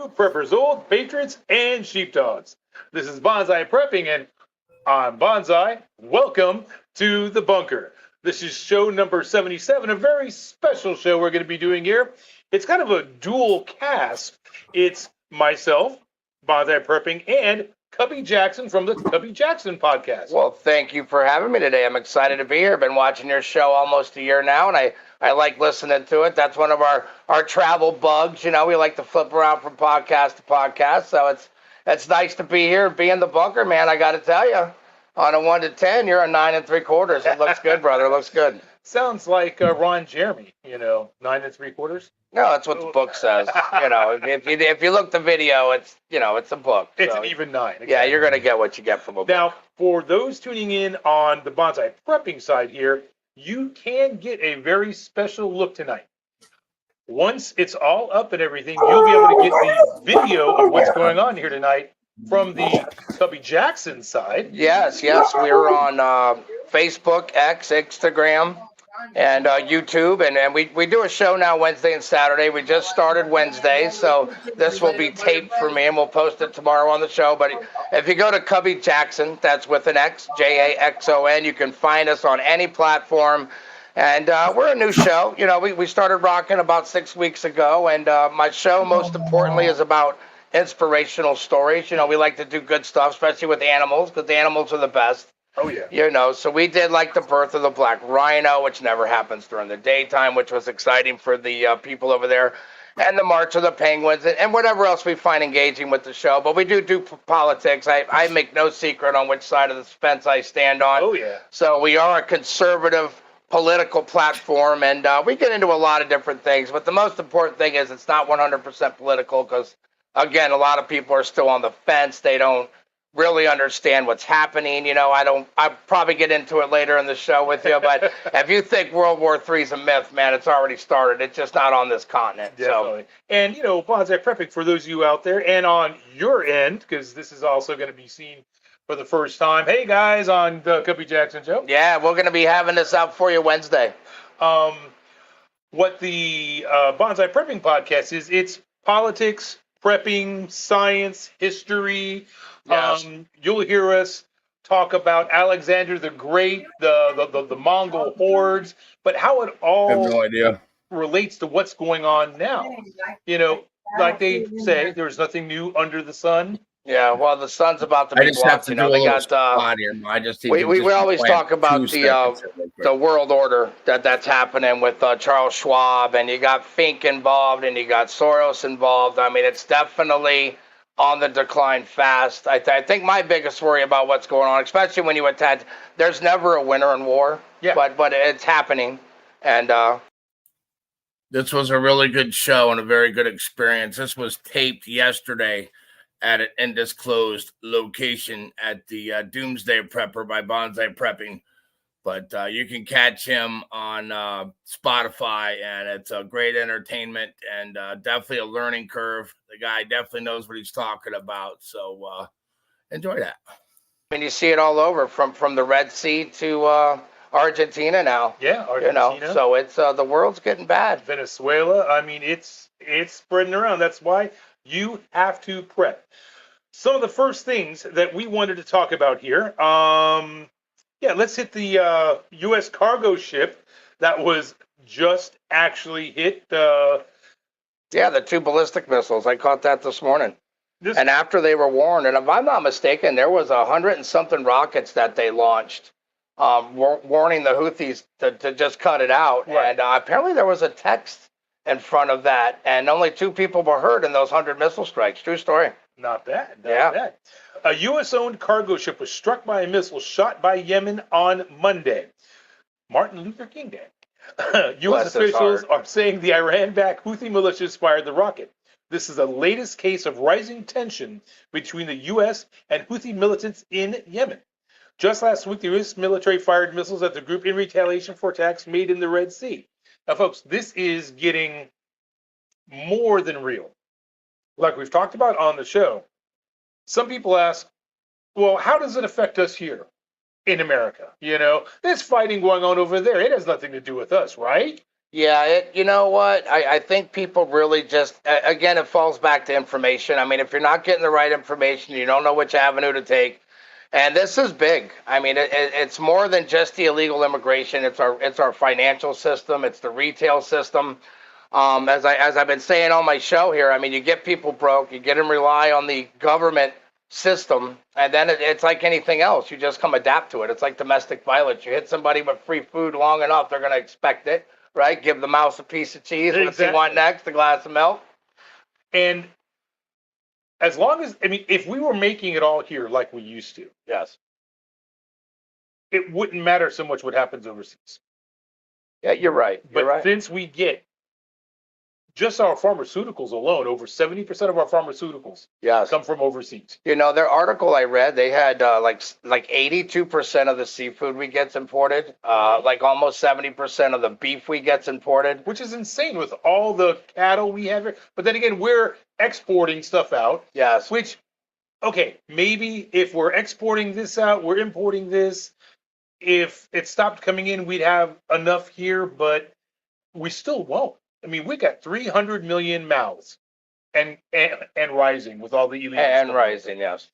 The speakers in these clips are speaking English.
Preppers, old patriots, and sheepdogs. This is Bonsai Prepping, and I'm Bonsai. Welcome to the bunker. This is show number 77, a very special show we're going to be doing here. It's kind of a dual cast. It's myself, Bonsai Prepping, and Cubby Jaxon from the Cubby Jaxon podcast. Well, thank you for having me today. I'm excited to be here. Been watching your show almost a year now, and I like listening to it. That's one of our travel bugs. You know, we like to flip around from podcast to podcast, so it's nice to be here, be in the bunker, man. I got to tell you, on a 1 to 10, you're a 9 3/4. It looks good, brother. It looks good. Sounds like Ron Jeremy, 9 3/4. No, that's what the book says. If you look the video, it's a book. It's an even 9. Exactly. Yeah, you're gonna get what you get from a book. Now, for those tuning in on the Bonsai Prepping side here, you can get a very special look tonight. Once it's all up and everything, you'll be able to get the video of what's going on here tonight from the Cubby Jaxon side. Yes, we're on Facebook, X, Instagram, and YouTube, and we do a show now Wednesday and Saturday. We just started Wednesday, so this will be taped for me, and we'll post it tomorrow on the show. But if you go to Cubby Jaxon, that's with an X, Jaxon, you can find us on any platform. And we're a new show. We started rocking about 6 weeks ago, and my show, most importantly, is about inspirational stories. We like to do good stuff, especially with animals, because the animals are the best. Oh, yeah. So we did like the birth of the black rhino, which never happens during the daytime, which was exciting for the people over there, and the march of the penguins, and whatever else we find engaging with the show. But we do politics. I make no secret on which side of the fence I stand on. Oh, yeah. So we are a conservative political platform, and we get into a lot of different things. But the most important thing is it's not 100% political because, again, a lot of people are still on the fence. They don't really understand what's happening. I'll probably get into it later in the show with you, but if you think World War III is a myth, man, it's already started. It's just not on this continent. Definitely. So. And, Bonsai Prepping, for those of you out there, and on your end, because this is also going to be seen for the first time. Hey, guys, on the Cubby Jaxon show. Yeah, we're going to be having this out for you Wednesday. What the Bonsai Prepping podcast is, it's politics, prepping, science, history. Yes. You'll hear us talk about Alexander the Great, the Mongol hordes, but how it all I have no idea. relates to what's going on now. Like they say, there's nothing new under the sun. Yeah, well, the sun's about to be I just have blocked. to do a little spot here. I just need We to always talk about the world order that's happening with Charles Schwab, and you got Fink involved, and you got Soros involved. I mean, it's definitely on the decline fast. I think my biggest worry about what's going on, especially when you attach, there's never a winner in war, but it's happening. And this was a really good show and a very good experience. This was taped yesterday at an undisclosed location at the Doomsday Prepper by Bonsai Prepping. But you can catch him on Spotify, and it's a great entertainment and definitely a learning curve. The guy definitely knows what he's talking about. So enjoy that. I mean, you see it all over from the Red Sea to Argentina now. Yeah, Argentina. So it's the world's getting bad. Venezuela. I mean, it's spreading around. That's why you have to prep. Some of the first things that we wanted to talk about here. Let's hit the U.S. cargo ship that was just actually hit. The 2 ballistic missiles. I caught that this morning. And after they were warned, and if I'm not mistaken, there was 100 and something rockets that they launched, warning the Houthis to just cut it out. Right. And apparently there was a text in front of that, and only 2 people were hurt in those 100 missile strikes. True story. Not bad. Not bad. A U.S.-owned cargo ship was struck by a missile shot by Yemen on Monday. Martin Luther King Day. U.S. officials are saying the Iran-backed Houthi militias fired the rocket. This is the latest case of rising tension between the U.S. and Houthi militants in Yemen. Just last week, the U.S. military fired missiles at the group in retaliation for attacks made in the Red Sea. Now, folks, this is getting more than real. Like we've talked about on the show, some people ask, well, how does it affect us here in America? There's fighting going on over there. It has nothing to do with us, right? Yeah, you know what? I think people really just, again, it falls back to information. I mean, if you're not getting the right information, you don't know which avenue to take. And this is big. I mean, it's more than just the illegal immigration. It's our financial system. It's the retail system. As I've been saying on my show here, I mean, you get people broke, you get them rely on the government system, and then it's like anything else. You just come adapt to it. It's like domestic violence. You hit somebody with free food long enough, they're going to expect it, right? Give the mouse a piece of cheese. What's he want next? A glass of milk. And as long as, I mean, if we were making it all here like we used to, Yes. it wouldn't matter so much what happens overseas. Yeah, you're right. But since we get just our pharmaceuticals alone, over 70% of our pharmaceuticals come from overseas. You know, their article I read, they had like 82% of the seafood we gets imported, like almost 70% of the beef we gets imported. Which is insane with all the cattle we have here. But then again, we're exporting stuff out. Yes. Which, okay, maybe if we're exporting this out, we're importing this. If it stopped coming in, we'd have enough here, but we still won't. I mean, we got 300 million mouths and rising with all the illegal and stuff. rising, yes.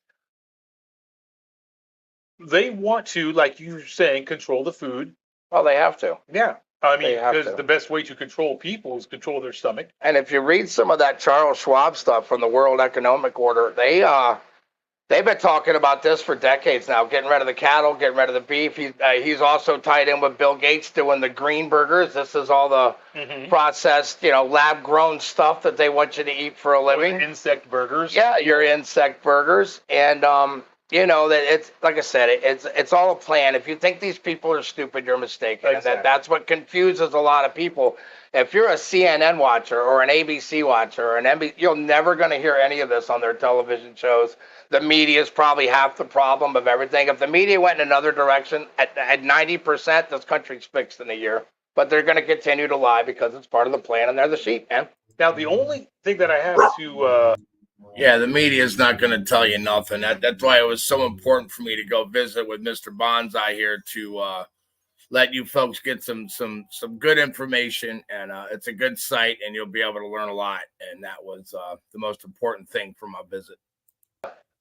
They want to, like you were saying, control the food. Well, they have to. Yeah. I mean, because the best way to control people is control their stomach. And if you read some of that Charles Schwab stuff from the World Economic Order, they've been talking about this for decades now, getting rid of the cattle, getting rid of the beef. He's also tied in with Bill Gates doing the green burgers. This is all the processed, lab-grown stuff that they want you to eat for a living. Insect burgers. Yeah, your insect burgers. And, that it's, like I said, it's all a plan. If you think these people are stupid, you're mistaken. Exactly. And that's what confuses a lot of people. If you're a CNN watcher or an ABC watcher or an NBC, you're never going to hear any of this on their television shows. The media is probably half the problem of everything. If the media went in another direction, at 90%, this country's fixed in a year. But they're going to continue to lie because it's part of the plan, and they're the sheep, man. Now, the only thing that I have to... Yeah, the media is not going to tell you nothing. That's why it was so important for me to go visit with Mr. Bonsai here to let you folks get some good information. And it's a good site, and you'll be able to learn a lot. And that was the most important thing from my visit.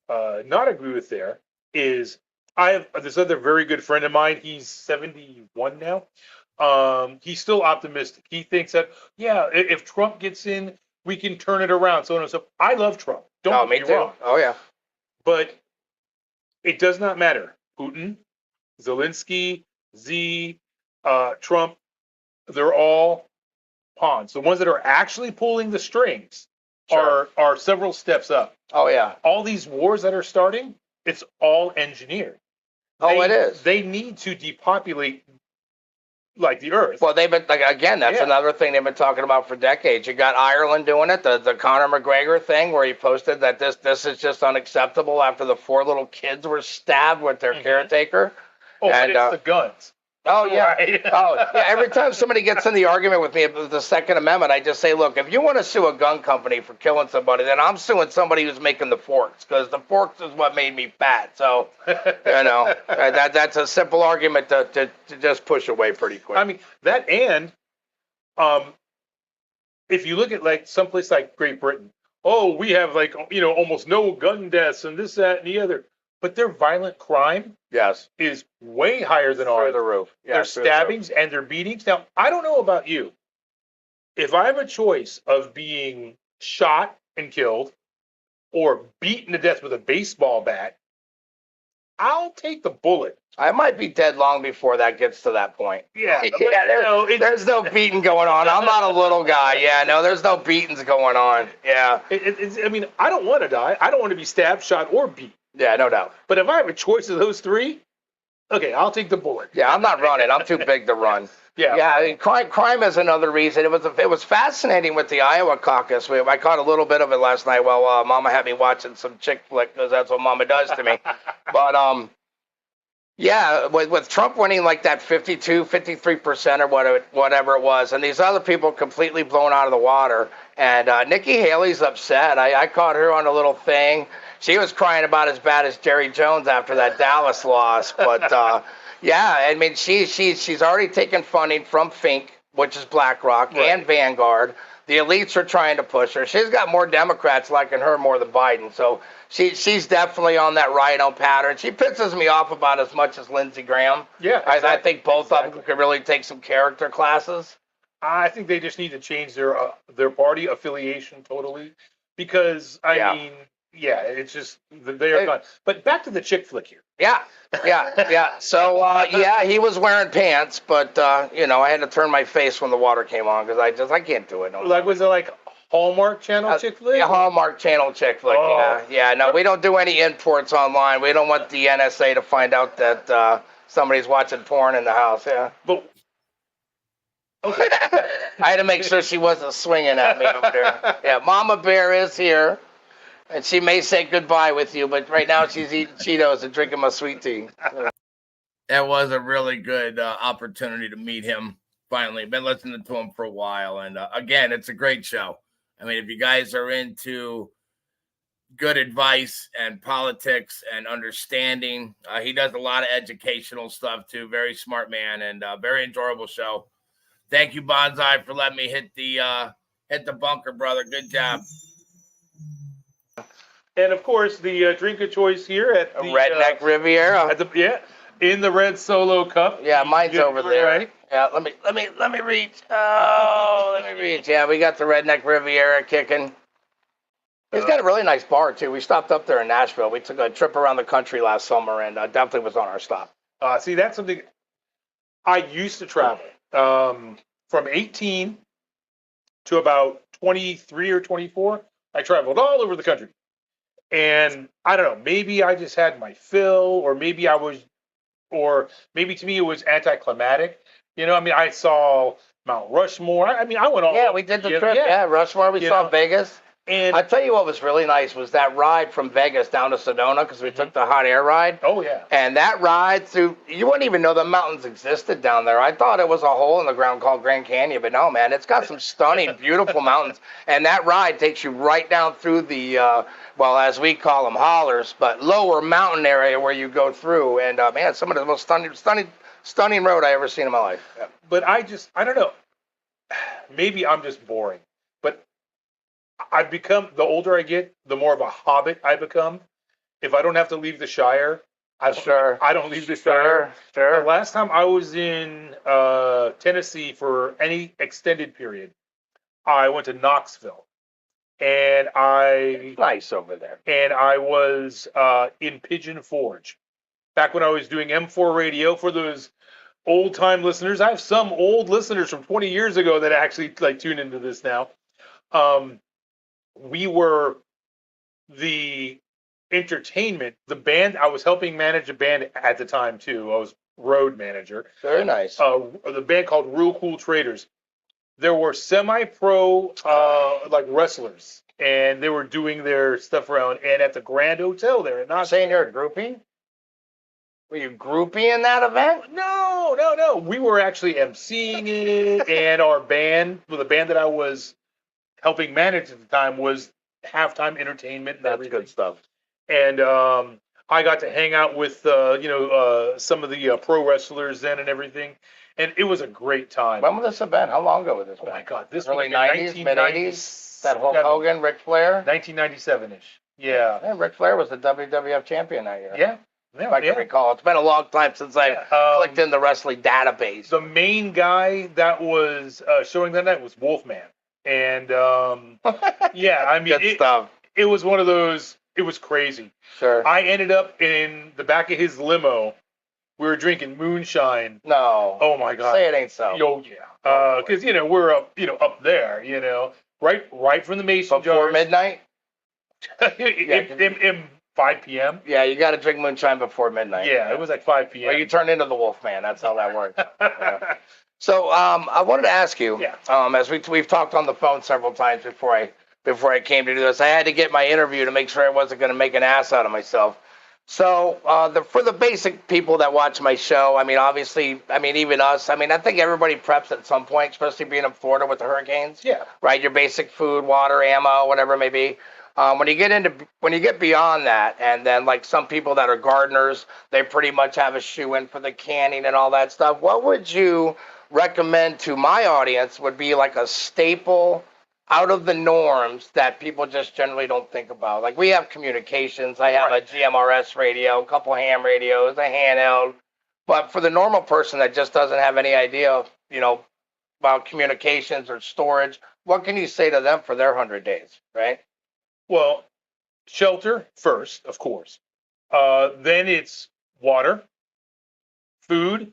Not agree with there is I have this other very good friend of mine. He's 71 now. He's still optimistic. He thinks that, yeah, if Trump gets in, we can turn it around. So on and so. I love Trump. Don't get me wrong. Oh yeah. But it does not matter. Putin, Zelensky, Trump, they're all pawns. The ones that are actually pulling the strings are several steps up. Oh yeah. All these wars that are starting, it's all engineered. It is. They need to depopulate like the earth. Well, they've been that's another thing they've been talking about for decades. You got Ireland doing it, the Conor McGregor thing, where he posted that this is just unacceptable after the 4 little kids were stabbed with their caretaker. Oh, and it's the guns. Oh yeah. Right. Oh yeah. Every time somebody gets in the argument with me about the Second Amendment, I just say, look, if you want to sue a gun company for killing somebody, then I'm suing somebody who's making the forks, because the forks is what made me fat. So, that's a simple argument to just push away pretty quick. I mean that, and if you look at like someplace like Great Britain, we have like almost no gun deaths and this, that, and the other. But their violent crime is way higher than ours. Through the roof. Yeah, their stabbings and their beatings. Now, I don't know about you. If I have a choice of being shot and killed or beaten to death with a baseball bat, I'll take the bullet. I might be dead long before that gets to that point. Yeah. There's no beating going on. I'm not a little guy. Yeah, no, there's no beatings going on. Yeah. I mean, I don't want to die. I don't want to be stabbed, shot, or beat. Yeah, no doubt. But if I have a choice of those three, okay, I'll take the bullet. Yeah, I'm not running. I'm too big to run. Yeah. Crime is another reason. It was fascinating with the Iowa caucus. I caught a little bit of it last night while Mama had me watching some chick flick, because that's what Mama does to me. But with Trump winning like that 52, 53% or whatever it was, and these other people completely blown out of the water. And Nikki Haley's upset. I caught her on a little thing. She was crying about as bad as Jerry Jones after that Dallas loss. But I mean, she's already taken funding from Fink, which is BlackRock, Right. and Vanguard. The elites are trying to push her. She's got more Democrats liking her more than Biden. So she's definitely on that rhino pattern. She pisses me off about as much as Lindsey Graham. Yeah, I exactly. think both of them could really take some character classes. I think they just need to change their party affiliation totally, because I mean, it's just they are gone. But back to the chick flick here. Yeah. So he was wearing pants, but I had to turn my face when the water came on because I can't do it. No. Like, was it like Hallmark Channel chick flick? Yeah, Hallmark Channel chick flick. Oh. Yeah. No, we don't do any imports online. We don't want the NSA to find out that somebody's watching porn in the house. Yeah. But okay. I had to make sure she wasn't swinging at me over there. Yeah, Mama Bear is here, and she may say goodbye with you, but right now she's eating Cheetos and drinking my sweet tea. That was a really good opportunity to meet him. Finally, been listening to him for a while, and again, it's a great show. I mean, if you guys are into good advice and politics and understanding, he does a lot of educational stuff too. Very smart man, and very enjoyable show. Thank you, Bonsai, for letting me hit the bunker, brother. Good job. And of course, the drink of choice here at the Redneck Riviera. In the red Solo cup. Yeah, mine's over there. Right? Yeah, let me reach. Oh, let me reach. Yeah, we got the Redneck Riviera kicking. It's got a really nice bar too. We stopped up there in Nashville. We took a trip around the country last summer, and definitely was on our stop. See, that's something I used to travel. From 18 to about 23 or 24, I traveled all over the country. And I don't know, maybe I just had my fill, or maybe to me it was anticlimactic. I mean, I saw Mount Rushmore. I mean, I went all. Yeah, we did the trip. Yeah, Rushmore. We saw Vegas. And I tell you what was really nice was that ride from Vegas down to Sedona, because we took the hot air ride. Oh, yeah. And that ride through, you wouldn't even know the mountains existed down there. I thought it was a hole in the ground called Grand Canyon, but no, man, it's got some stunning, beautiful mountains. And that ride takes you right down through the, as we call them, hollers, but lower mountain area where you go through. And, man, some of the most stunning road I ever seen in my life. Yeah. But I don't know. Maybe I'm just boring. I've become, the older I get, the more of a hobbit I become. If I don't have to leave the Shire, I don't leave the Shire. Sure. The last time I was in Tennessee for any extended period, I went to Knoxville, and It's nice over there. And I was in Pigeon Forge, back when I was doing M4 radio. For those old time listeners, I have some old listeners from 20 years ago that actually tune into this now. We were the entertainment, the band. I was helping manage a band at the time too. I was road manager. Very nice. The band called Real Cool Traders. There were semi-pro wrestlers, and they were doing their stuff around. And at the Grand Hotel there, and not saying you're a groupie. Were you groupie in that event? No. We were actually emceeing it, and our band, the band that I was helping manage at the time, was halftime entertainment. And That's good stuff. And I got to hang out with some of the pro wrestlers then and everything, and it was a great time. When was this event? How long ago was this? Oh my God, this early was 90s, mid 80s. That Hulk Hogan, Ric Flair. 1997-ish. Yeah. Ric Flair was the WWF champion that year. Yeah. If I can recall. It's been a long time since I clicked in the wrestling database. The main guy that was showing that night was Wolfman. And, I mean, good stuff. It was one of those, it was crazy. Sure. I ended up in the back of his limo. We were drinking moonshine. No. Oh, my God. Say it ain't so. Oh, yeah. Because, we're up there, right from the mason jars. Before midnight? in 5 p.m. Yeah, you got to drink moonshine before midnight. Yeah, it was like 5 p.m. Well, you turn into the Wolfman. That's how that works. Yeah. So I wanted to ask you, as we've talked on the phone several times before I came to do this, I had to get my interview to make sure I wasn't going to make an ass out of myself. So for the basic people that watch my show, I mean, obviously, even us, I think everybody preps at some point, especially being in Florida with the hurricanes. Yeah. Right. Your basic food, water, ammo, whatever it may be. When you get beyond that, and then like some people that are gardeners, they pretty much have a shoe in for the canning and all that stuff. What would you recommend to my audience would be like a staple out of the norms that people just generally don't think about? Like we have communications. I have a GMRS radio, a couple ham radios, a handheld. But for the normal person that just doesn't have any idea, about communications or storage, what can you say to them for their 100 days, right? Well, shelter first, of course. Then it's water, food.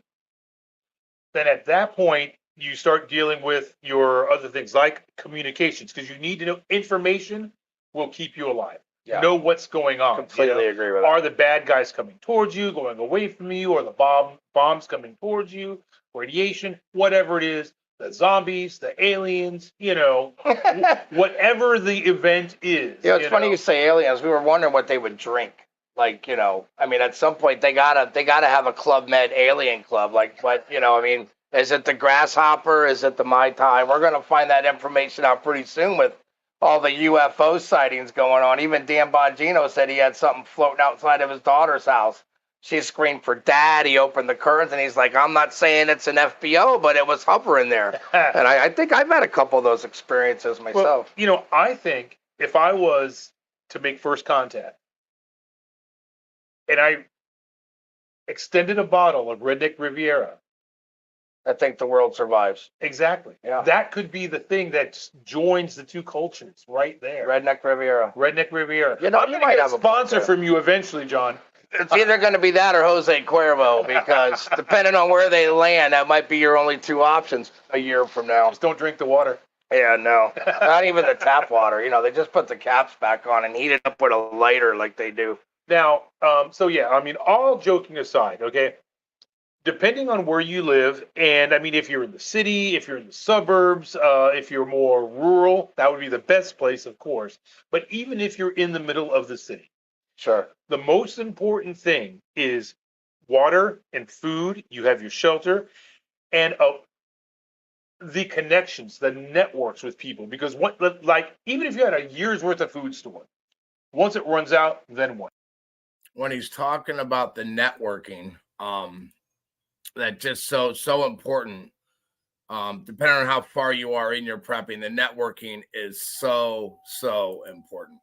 Then at that point, you start dealing with your other things like communications, because you need to know information will keep you alive. Yeah. Know what's going on. Completely agree with that. Are the bad guys coming towards you, going away from you, or the bombs coming towards you, radiation, whatever it is, the zombies, the aliens, whatever the event is. It's funny you say aliens. We were wondering what they would drink. Like, at some point they gotta have a Club Med alien club. Like, what, is it the grasshopper? Is it the Mai Tai? We're gonna find that information out pretty soon with all the UFO sightings going on. Even Dan Bongino said he had something floating outside of his daughter's house. She screamed for Dad. He opened the curtains and he's like, I'm not saying it's an FBO, but it was hovering there. And I think I've had a couple of those experiences myself. Well, I think if I was to make first contact and I extended a bottle of Redneck Riviera, I think the world survives. Exactly. Yeah. That could be the thing that joins the two cultures right there. Redneck Riviera. Redneck Riviera. You might have a sponsor from you eventually, John. It's either going to be that or Jose Cuervo, because depending on where they land, that might be your only two options a year from now. Just don't drink the water. Yeah, no. Not even the tap water. They just put the caps back on and heat it up with a lighter like they do. Now, all joking aside, okay, depending on where you live, and if you're in the city, if you're in the suburbs, if you're more rural, that would be the best place, of course. But even if you're in the middle of the city, sure, the most important thing is water and food. You have your shelter and the connections, the networks with people. Because even if you had a year's worth of food stored, once it runs out, then what? When he's talking about the networking, that's just so important. Depending on how far you are in your prepping, the networking is so important.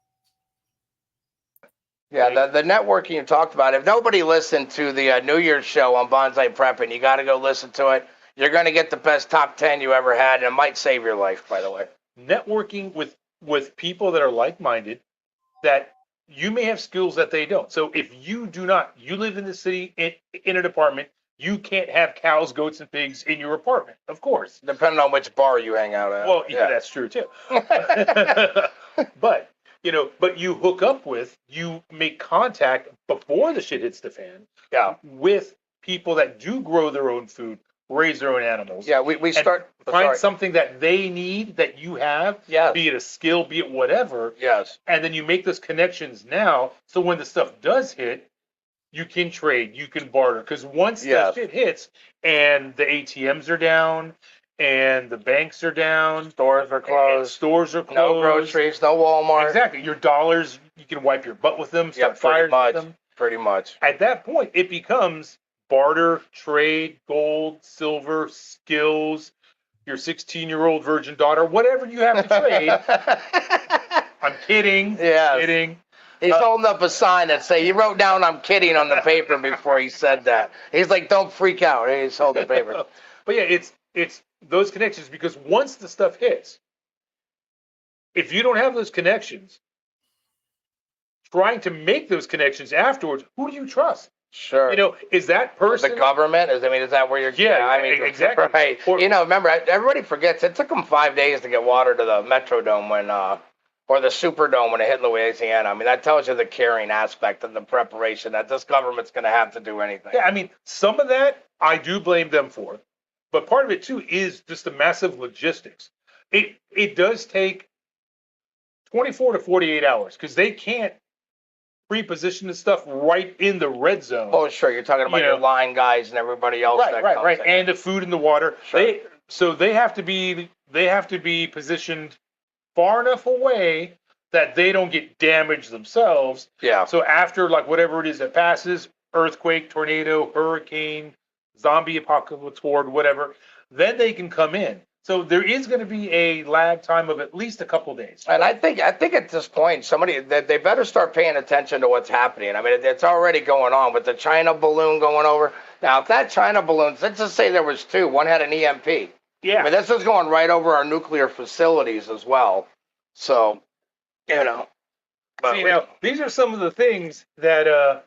Yeah, the networking you talked about. If nobody listened to the New Year's show on Bonsai Prepping, you got to go listen to it. You're going to get the best top 10 you ever had, and it might save your life, by the way. Networking with people that are like-minded, that you may have skills that they don't. So if you live in the city in an apartment, you can't have cows, goats, and pigs in your apartment, of course. Depending on which bar you hang out at. Well, yeah, that's true too. But you hook up you make contact before the shit hits the fan. Yeah. With people that do grow their own food, raise their own animals. Yeah, we start find something that they need that you have. Yes. Be it a skill, be it whatever. Yes. And then you make those connections now, so when the stuff does hit, you can trade, you can barter. Because once the shit hits and the ATMs are down and the banks are down, stores are closed, no groceries, no Walmart. Exactly. Your dollars, you can wipe your butt with them, start firing with them. Pretty much. At that point, it becomes barter, trade, gold, silver, skills, your 16-year-old virgin daughter, whatever you have to trade. I'm kidding. Yeah. Kidding. He's holding up a sign that say he wrote down "I'm kidding" on the paper before he said that. He's like, "Don't freak out." He's holding the paper. But yeah, it's those connections, because once the stuff hits, if you don't have those connections, trying to make those connections afterwards, who do you trust? Sure. Is that person the government? Is that where you're? Yeah, exactly. Right. Remember, everybody forgets it took them 5 days to get water to the Metrodome or the Superdome when it hit Louisiana. That tells you the caring aspect of the preparation that this government's going to have to do anything. Yeah, some of that I do blame them for, but part of it too is just the massive logistics. It does take 24 to 48 hours because they can't pre-position the stuff right in the red zone. Oh, sure. You're talking about your line guys and everybody else. Right. And the food and the water. Sure. They have to be positioned far enough away that they don't get damaged themselves. Yeah. So after whatever it is that passes, earthquake, tornado, hurricane, zombie apocalypse horde, whatever, then they can come in. So there is going to be a lag time of at least a couple days. And I think at this point, they better start paying attention to what's happening. I mean, it's already going on with the China balloon going over. Now, if that China balloon, let's just say there was two, one had an EMP. Yeah. I mean, this is going right over our nuclear facilities as well. So, you know. But See, now, these are some of the things that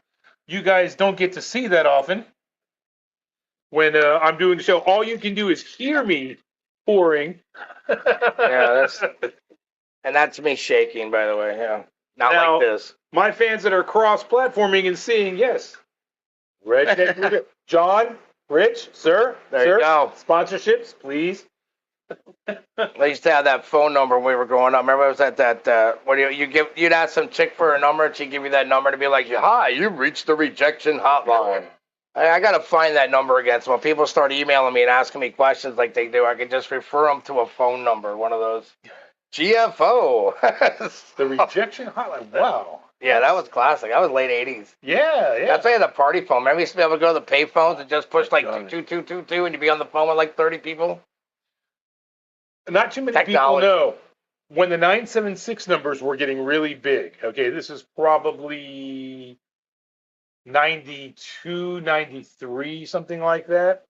you guys don't get to see that often. When I'm doing the show, all you can do is hear me pouring. Yeah, that's me shaking, by the way. Yeah, not Now, like this. My fans that are cross-platforming and seeing, yes, Reg, John, Rich, sir, There you go. Sponsorships, please. I used to have that phone number when we were growing up. Remember, it was at that when you'd ask some chick for a number, and she'd give you that number to be like, "Hi, you've reached the rejection hotline." I got to find that number again. So when people start emailing me and asking me questions like they do, I can just refer them to a phone number, one of those GFO. The rejection hotline. Wow. Yeah, that was classic. That was late 80s. Yeah, yeah. That's why the party phone. Remember, you used to be able to go to the pay phones and just push like 22222 and you'd be on the phone with like 30 people. Not too many Technology. people know when the 976 numbers were getting really big. Okay, this is probably 92, 93, something like that.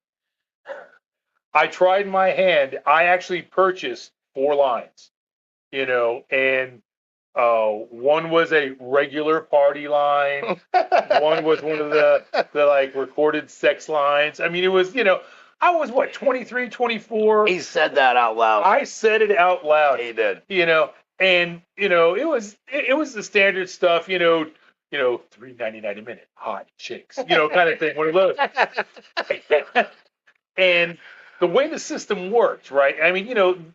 I tried my hand. I actually purchased 4 lines, and one was a regular party line. One was one of the like recorded sex lines. I mean, it was, I was 23, 24. He said that out loud. I said it out loud. He did. And it was the standard stuff, $3.99 a minute, hot chicks, kind of thing, one of those. And the way the system worked, right? I mean,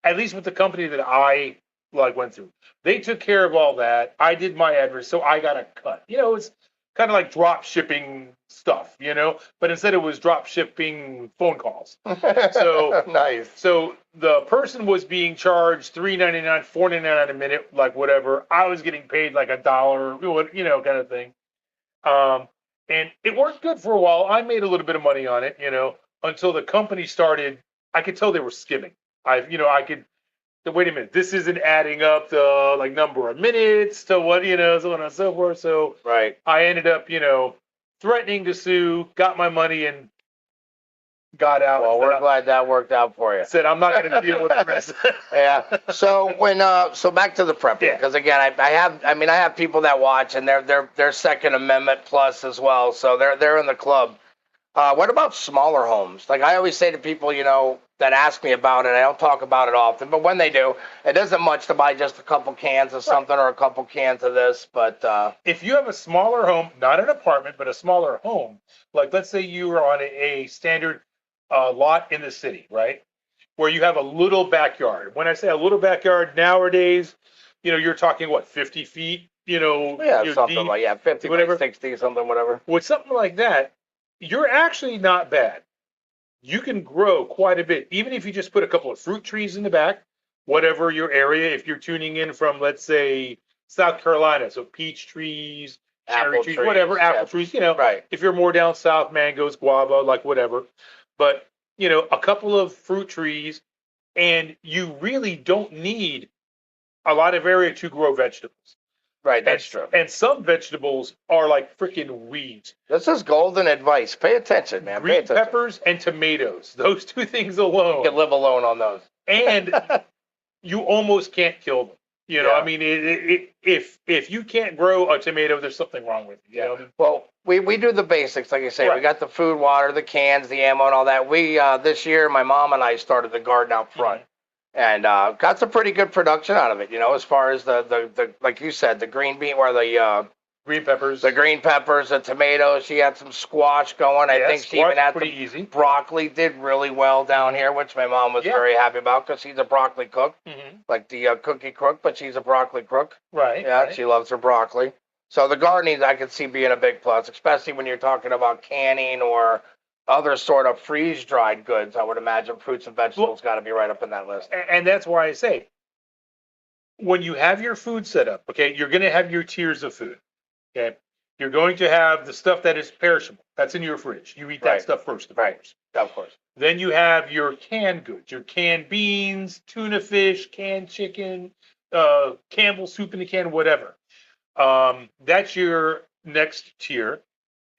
at least with the company that I went through, they took care of all that. I did my address, so I got a cut. It's kind of like drop shipping stuff, but instead it was drop shipping phone calls. So nice. So the person was being charged $3.99, $4.99 a minute, like whatever. I was getting paid like $1, kind of thing. And it worked good for a while. I made a little bit of money on it, until the company started. I could tell they were skimming. I could. Wait a minute, this isn't adding up the number of minutes to what, so on and so forth. So right. I ended up, threatening to sue, got my money, and got out. Well, we're glad that worked out for you. Said I'm not going to deal with the rest. Yeah. So so back to the prepping, because again, I have people that watch, and they're Second Amendment plus as well, so they're in the club. What about smaller homes? Like I always say to people, that ask me about it, I don't talk about it often, but when they do, it isn't much to buy just a couple cans of something or a couple cans of this. But if you have a smaller home, not an apartment, but a smaller home, like let's say you are on a standard lot in the city, right, where you have a little backyard. When I say a little backyard nowadays, you're talking 50 feet, something deep, like 50 whatever, 60, something, whatever. With something like that, you're actually not bad. You can grow quite a bit, even if you just put a couple of fruit trees in the back, whatever your area. If you're tuning in from, let's say, South Carolina, so peach trees, cherry trees, whatever, apple trees, right. If you're more down south, mangoes, guava, whatever. But, a couple of fruit trees, and you really don't need a lot of area to grow vegetables. Right, that's true. And some vegetables are like freaking weeds. This is golden advice. Pay attention, man. Green peppers and tomatoes. Those two things alone. You can live alone on those. And you almost can't kill them. I mean, if you can't grow a tomato, there's something wrong with you. Yeah. Well, we do the basics, like you say. Right. We got the food, water, the cans, the ammo, and all that. We this year, my mom and I started the garden out front. Mm-hmm. And got some pretty good production out of it, as far as the like you said, the green bean or the green peppers, the tomatoes. She had some squash going. I think she even had some easy. Broccoli. Did really well down here, which my mom was very happy about because she's a broccoli cook, like the cookie cook, but she's a broccoli cook. Right. Yeah, right. She loves her broccoli. So the gardening, I could see being a big plus, especially when you're talking about canning or other sort of freeze-dried goods. I would imagine fruits and vegetables got to be right up in that list. And that's why I say, when you have your food set up, okay, you're going to have your tiers of food, okay? You're going to have the stuff that is perishable. That's in your fridge. You eat that stuff first, of course. Of course. Then you have your canned goods, your canned beans, tuna fish, canned chicken, Campbell's soup in a can, whatever. That's your next tier.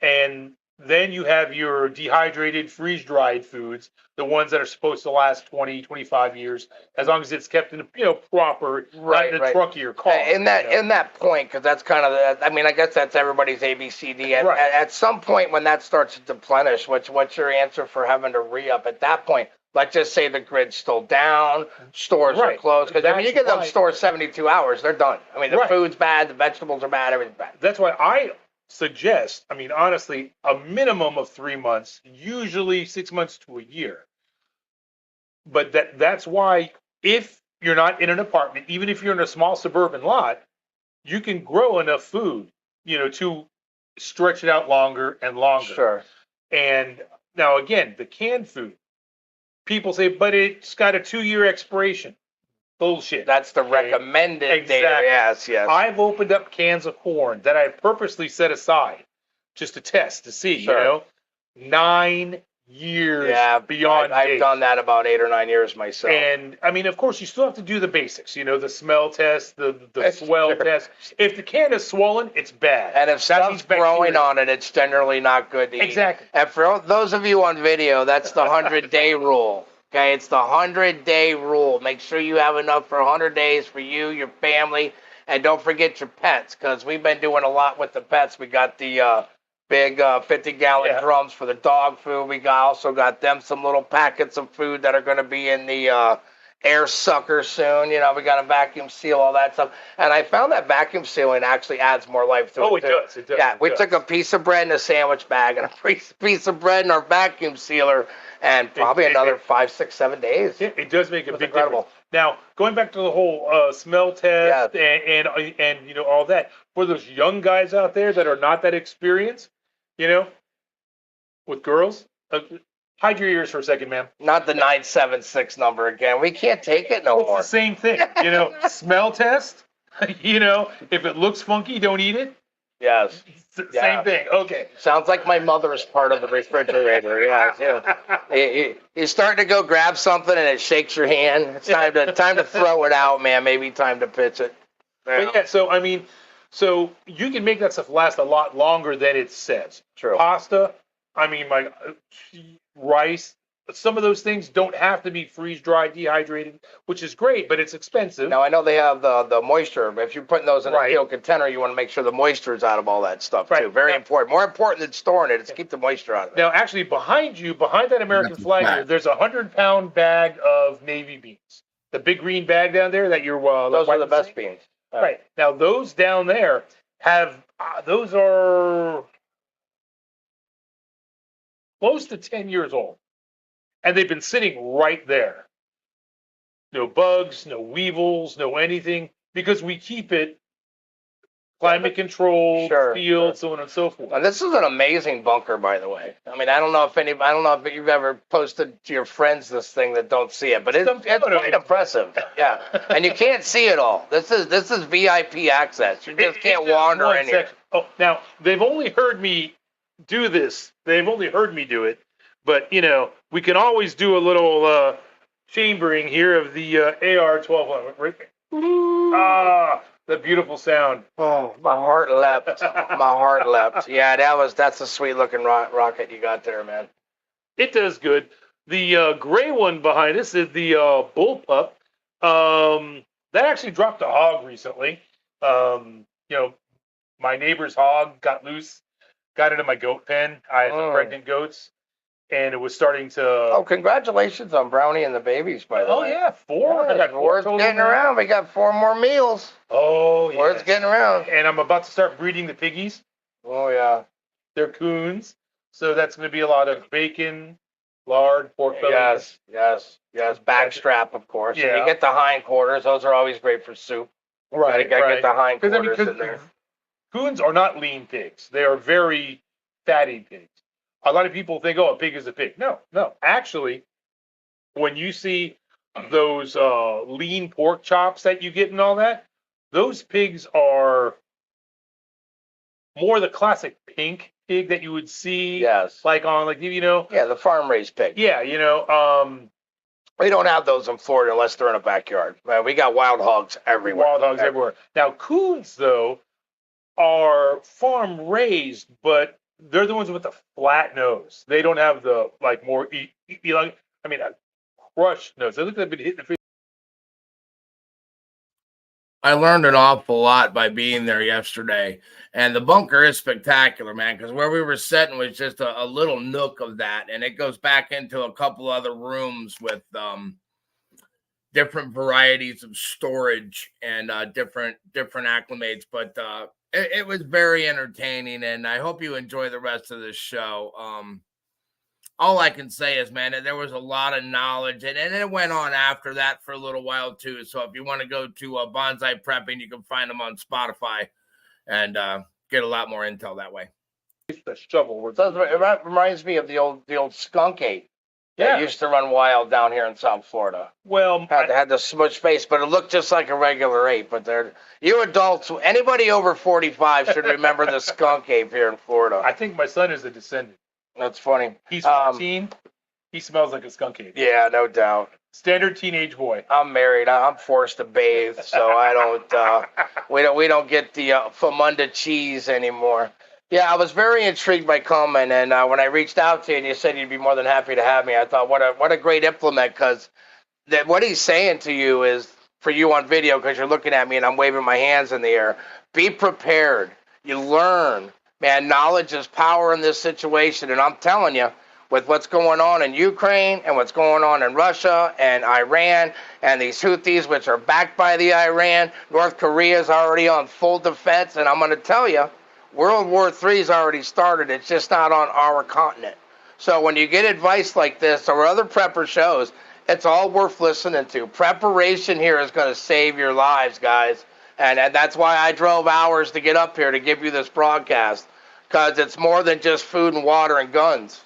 And then you have your dehydrated, freeze-dried foods, the ones that are supposed to last 20, 25 years, as long as it's kept in a proper, not in the trunk of your car. In that point, because that's kind of I mean, I guess that's everybody's ABCD. At some point when that starts to deplenish, what's your answer for having to re-up at that point? Let's just say the grid's still down, stores are closed. Because I mean, you get them stores 72 hours, they're done. I mean, the food's bad, the vegetables are bad, everything's bad. That's why I suggest, I mean, honestly, a minimum of 3 months, usually 6 months to a year. But that's why if you're not in an apartment, even if you're in a small suburban lot, you can grow enough food, to stretch it out longer and longer. Sure. And now again, the canned food, people say, but it's got a 2-year expiration. Bullshit. That's the recommended data. Yes. I've opened up cans of corn that I purposely set aside just to test, to see, 9 years beyond date. I've done that about 8 or 9 years myself. And I mean, of course, you still have to do the basics, the smell test, the swell test. If the can is swollen, it's bad. And if stuff's growing on it, it's generally not good to eat. Exactly. And for those of you on video, that's the 100-day rule. Okay, it's the 100-day rule. Make sure you have enough for 100 days for you, your family, and don't forget your pets, because we've been doing a lot with the pets. We got the big 50-gallon drums for the dog food. We also got them some little packets of food that are going to be in the air sucker soon. We got to vacuum seal all that stuff. And I found that vacuum sealing actually adds more life to it. Oh, it does. It does. Yeah, we took a piece of bread in a sandwich bag and a piece of bread in our vacuum sealer. And probably another 5, 6, 7 days. It does make a big difference. Now, going back to the whole smell test and all that, for those young guys out there that are not that experienced, with girls, hide your ears for a second, ma'am. Not the 976 number again. We can't take it no more. It's the same thing. Smell test. If it looks funky, don't eat it. Yes. Same thing. Okay. Sounds like my mother's part of the refrigerator. Yeah. You're starting to go grab something and it shakes your hand. It's time to throw it out, man. Maybe time to pitch it. But so you can make that stuff last a lot longer than it says. True. Pasta, rice. Some of those things don't have to be freeze-dried, dehydrated, which is great, but it's expensive. Now, I know they have the moisture, but if you're putting those in a steel container, you want to make sure the moisture is out of all that stuff, too. Very important. More important than storing it is keep the moisture out of it. Now, actually, behind that American flag here, there's a 100-pound bag of navy beans. The big green bag down there that you're... those are the best beans. Right. Now, those down there those are close to 10 years old. And they've been sitting right there. No bugs, no weevils, no anything, because we keep it climate controlled, sealed, so on and so forth. Now, this is an amazing bunker, by the way. I mean, I don't know if you've ever posted to your friends this thing that don't see it, but it's quite impressive. Yeah, and you can't see it all. This is VIP access. You just can't wander in here. Oh, now they've only heard me do this. They've only heard me do it. But, we can always do a little chambering here of the AR-1200. Right there. The beautiful sound. Oh, my heart leapt. My heart leapt. Yeah, that's a sweet-looking rocket you got there, man. It does good. The gray one behind us is the bullpup. That actually dropped a hog recently. My neighbor's hog got loose, got into my goat pen. I had some pregnant goats. And it was starting to... Oh, congratulations on Brownie and the babies, by the way. Oh, yeah, 4. Yeah, I got 4. Word's getting around. We got 4 more meals. Oh, yeah. Word's getting around. And I'm about to start breeding the piggies. Oh, yeah. They're coons. So that's going to be a lot of bacon, lard, pork belly. Yes. Backstrap, of course. Yeah. And you get the hindquarters. Those are always great for soup. Right, Get the hindquarters in there. Coons are not lean pigs. They are very fatty pigs. A lot of people think, a pig is a pig. No. Actually, when you see those lean pork chops that you get and all that, those pigs are more the classic pink pig that you would see, Yes. like on Yeah, the farm raised pig. Yeah, We don't have those in Florida unless they're in a backyard. Man, we got wild hogs everywhere. Wild hogs everywhere. Now, coons, though, are farm raised, but they're the ones with the flat nose. They don't have the more a crushed nose. They look like they've been hitting the face. I learned an awful lot by being there yesterday, and the bunker is spectacular, man, because where we were sitting was just a little nook of that, and it goes back into a couple other rooms with different varieties of storage and different acclimates, but it was very entertaining, and I hope you enjoy the rest of this show. All I can say is, man, there was a lot of knowledge, and it went on after that for a little while too. So if you want to go to Bonsai Prepping, you can find them on Spotify and get a lot more intel that way. The shovel. It reminds me of the old skunk ape that used to run wild down here in South Florida. Well, had the smudge face, but it looked just like a regular ape. But you adults, anybody over 45 should remember the skunk ape here in Florida. I think my son is a descendant. That's funny. He's 15. He smells like a skunk ape. Yeah, no doubt. Standard teenage boy. I'm married. I'm forced to bathe, so I don't. We don't get the Famunda cheese anymore. Yeah, I was very intrigued by Coleman, and when I reached out to you and you said you'd be more than happy to have me, I thought what a great implement, because what he's saying to you is for you on video, because you're looking at me and I'm waving my hands in the air. Be prepared. You learn. Man, knowledge is power in this situation, and I'm telling you, with what's going on in Ukraine and what's going on in Russia and Iran and these Houthis, which are backed by the Iran, North Korea is already on full defense, and I'm going to tell you, World War III has already started. It's just not on our continent. So when you get advice like this or other prepper shows, it's all worth listening to. Preparation here is going to save your lives, guys. And that's why I drove hours to get up here to give you this broadcast, because it's more than just food and water and guns.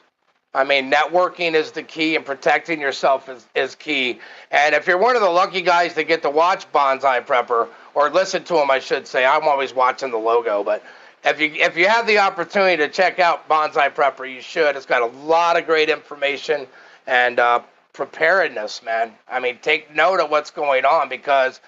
I mean, networking is the key, and protecting yourself is key. And if you're one of the lucky guys that get to watch Bonsai Prepper, or listen to him, I should say, I'm always watching the logo, but if you have the opportunity to check out Bonsai Prepper, you should. It's got a lot of great information and preparedness, man. I mean, take note of what's going on, because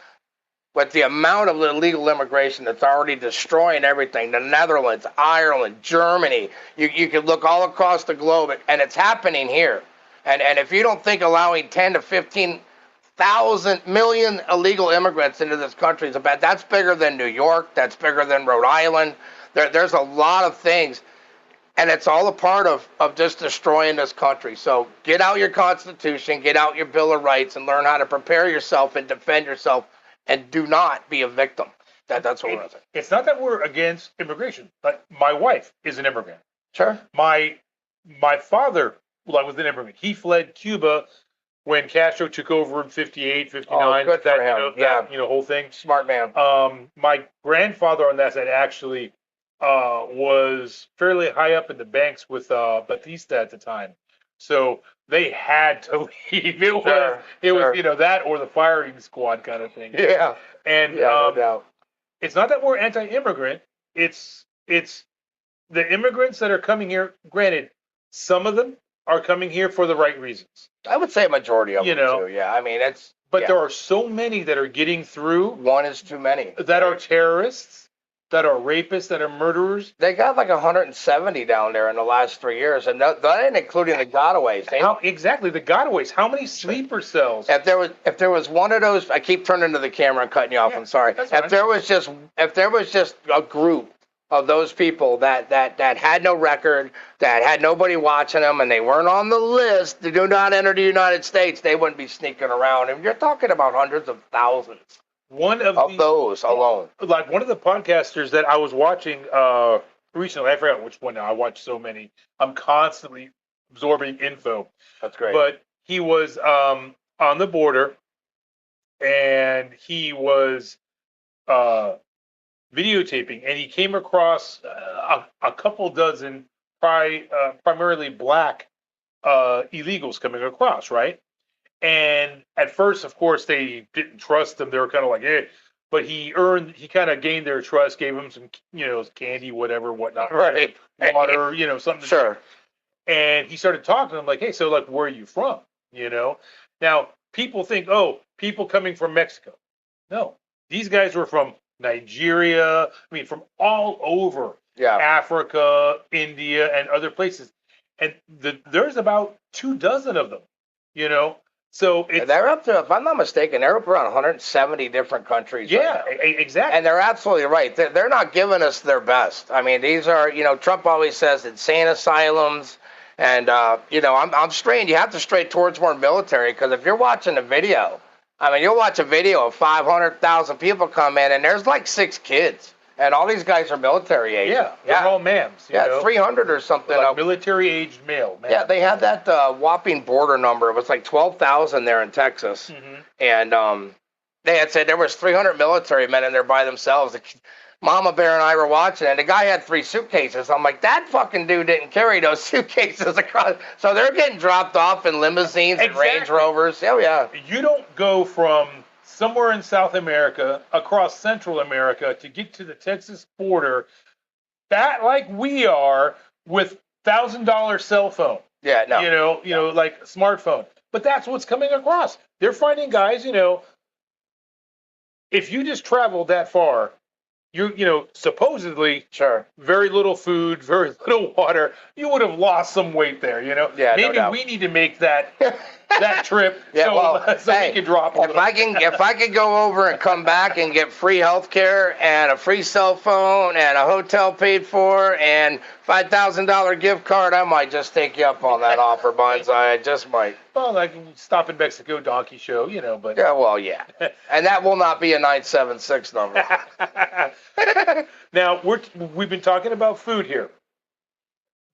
with the amount of illegal immigration that's already destroying everything, the Netherlands, Ireland, Germany, you can look all across the globe, and it's happening here. And if you don't think allowing 10 to 15,000 million illegal immigrants into this country is bad, that's bigger than New York, that's bigger than Rhode Island. There's a lot of things, and it's all a part of just destroying this country. So get out your Constitution, get out your Bill of Rights, and learn how to prepare yourself and defend yourself. And do not be a victim. That's what we're saying. It's not that we're against immigration. But my wife is an immigrant. Sure. My father was an immigrant. He fled Cuba when Castro took over in 58, 59. Oh, good for him. That whole thing. Smart man. My grandfather on that side actually was fairly high up in the banks with Batista at the time. So they had to leave. It was that or the firing squad kind of thing. Yeah. And no doubt. It's not that we're anti-immigrant. It's the immigrants that are coming here. Granted, some of them are coming here for the right reasons. I would say a majority of them too. Yeah. I mean, there are so many that are getting through. One is too many. That are terrorists, that are rapists, that are murderers. They got like 170 down there in the last 3 years, and that ain't including the gotaways. Exactly, the gotaways. How many sleeper cells? If there was one of those, I keep turning to the camera and cutting you off. I'm sorry. If there was just a group of those people that had no record, that had nobody watching them, and they weren't on the list to do not enter the United States, they wouldn't be sneaking around. And you're talking about hundreds of thousands. One of those alone. Like one of the podcasters that I was watching recently, I forgot which one now. I watch so many. I'm constantly absorbing info. That's great. But he was on the border, and he was videotaping, and he came across a couple dozen primarily black illegals coming across, right? And at first, of course, they didn't trust them. They were kind of like, but he kind of gained their trust, gave him some, candy, whatever, whatnot, Right. water, something. Sure. And he started talking to them like, hey, so like, where are you from? Now people think, oh, people coming from Mexico. No, these guys were from Nigeria. I mean, from all over Africa, India, and other places. And there's about 24 of them, So they're up to, if I'm not mistaken, they're up around 170 different countries. Yeah, exactly. And they're absolutely right. They're not giving us their best. I mean, these are, Trump always says insane asylums. And, I'm straying. You have to stray towards more military, because if you're watching a video, I mean, you'll watch a video of 500,000 people come in, and there's like 6 kids. And all these guys are military age. Yeah, they're all ma'ams. 300 or something. Like military-aged male. Yeah, they had that whopping border number. It was like 12,000 there in Texas. Mm-hmm. And they had said there was 300 military men in there by themselves. Mama Bear and I were watching, and the guy had 3 suitcases. I'm like, that fucking dude didn't carry those suitcases across. So they're getting dropped off in limousines and Range Rovers. Oh, yeah. You don't go from somewhere in South America across Central America to get to the Texas border that like we are with $1,000 cell phone. Yeah, no. Like smartphone. But that's what's coming across. They're finding guys, if you just traveled that far, supposedly very little food, very little water, you would have lost some weight there, Yeah, maybe we need to make that trip so we can drop a little. If I could go over and come back and get free health care and a free cell phone and a hotel paid for and $5,000 gift card, I might just take you up on that offer, Bonsai. I just might. Well, like stop in Mexico donkey show, but yeah, well, yeah, and that will not be a 976 number. Now we've been talking about food here.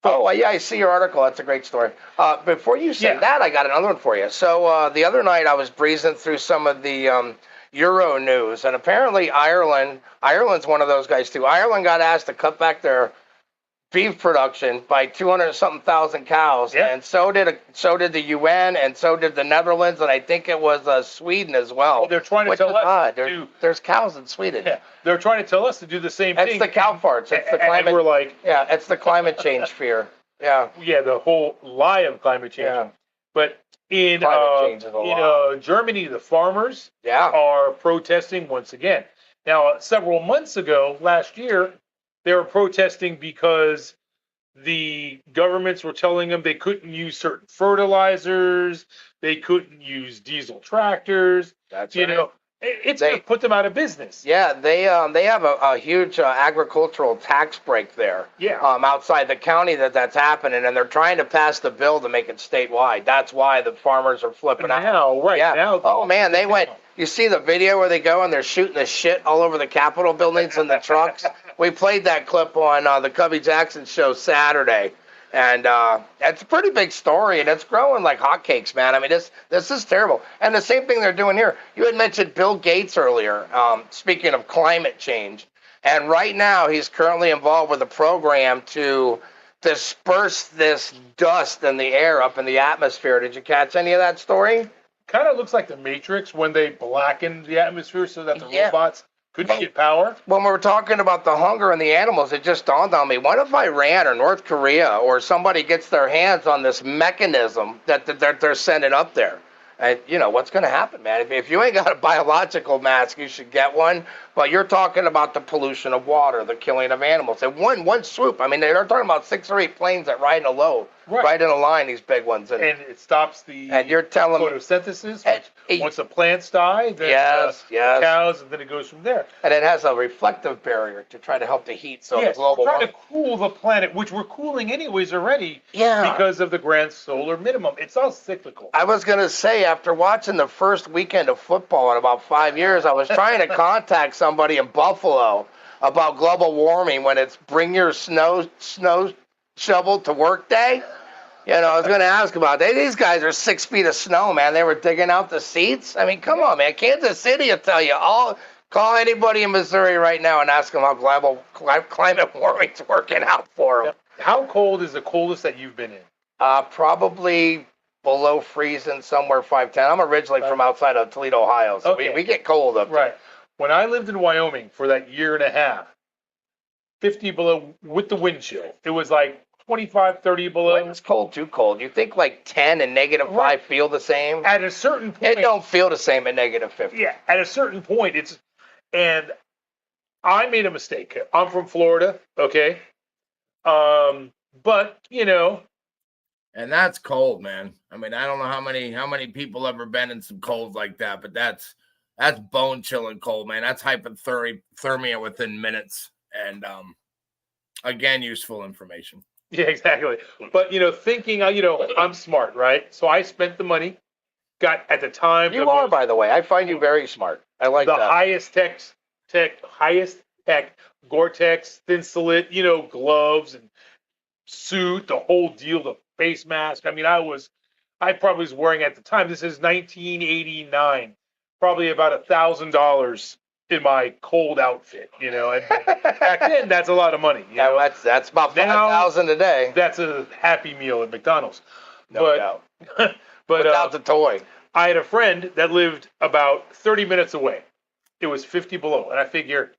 Oh, yeah, I see your article. That's a great story. Before you say that, I got another one for you. So the other night I was breezing through some of the Euro news, and apparently Ireland's one of those guys too. Ireland got asked to cut back their beef production by 200-something thousand cows, and so did the UN, and so did the Netherlands, and I think it was Sweden as well. Well, they're trying to tell us there's cows in Sweden. Yeah, they're trying to tell us to do the same thing. It's the cow farts. It's the climate. And we're like, it's the climate change fear. Yeah, the whole lie of climate change. Yeah. But in Germany, the farmers are protesting once again. Now, several months ago, last year, they were protesting because the governments were telling them they couldn't use certain fertilizers, they couldn't use diesel tractors. That's right. It's going to put them out of business. Yeah, they have a huge agricultural tax break there. Yeah. Outside the county that's happening, and they're trying to pass the bill to make it statewide. That's why the farmers are flipping out. Now. Oh man, they went. You see the video where they go and they're shooting the shit all over the Capitol buildings and the trucks? We played that clip on the Cubby Jaxon show Saturday. And it's a pretty big story, and it's growing like hotcakes, man. I mean, this is terrible. And the same thing they're doing here. You had mentioned Bill Gates earlier, speaking of climate change. And right now, he's currently involved with a program to disperse this dust in the air up in the atmosphere. Did you catch any of that story? Kind of looks like the Matrix when they blackened the atmosphere so that the robots couldn't get power. When we were talking about the hunger and the animals, it just dawned on me. What if Iran or North Korea or somebody gets their hands on this mechanism that they're sending up there? And, what's going to happen, man? If you ain't got a biological mask, you should get one. But you're talking about the pollution of water, the killing of animals. And one swoop, I mean, they're talking about 6 or 8 planes that ride in a right in a line, these big ones. And it stops the photosynthesis, which once the plants die, then cows, and then it goes from there. And it has a reflective barrier to try to help the heat. So the global trying to cool the planet, which we're cooling anyways already because of the grand solar minimum. It's all cyclical. I was going to say, after watching the first weekend of football in about 5 years, I was trying to contact somebody in Buffalo about global warming when it's bring your snow shovel to work day. I was going to ask about that. These guys are 6 feet of snow, man. They were digging out the seats. I mean, come on, man. Kansas City will tell you. Call anybody in Missouri right now and ask them how global climate warming's working out for them. How cold is the coldest that you've been in? Probably below freezing, somewhere 5'10". I'm originally from outside of Toledo, Ohio, so we get cold up there. Right. when I lived in Wyoming for that year and a half, 50 below with the wind chill. It was like 25, 30 below. When it's cold, too cold. You think like 10 and -5 feel the same? At a certain point. It don't feel the same at -50. Yeah, at a certain point, and I made a mistake. I'm from Florida, okay? But, And that's cold, man. I mean, I don't know how many people ever been in some cold like that, but that's bone chilling cold, man. That's hypothermia within minutes. And again, useful information. Yeah, exactly. But thinking, I'm smart, right? So I spent the money. Got at the time. You are, by the way. I find you very smart. I like the that. highest tech Gore-Tex, Thinsulate, gloves and suit, the whole deal, the face mask. I mean, I probably was wearing at the time. This is 1989, probably about $1,000 in my cold outfit. And back then, that's a lot of money. Yeah, that's about $5,000 a day. That's a Happy Meal at McDonald's. No doubt. But without the toy. I had a friend that lived about 30 minutes away. It was 50 below, and I figure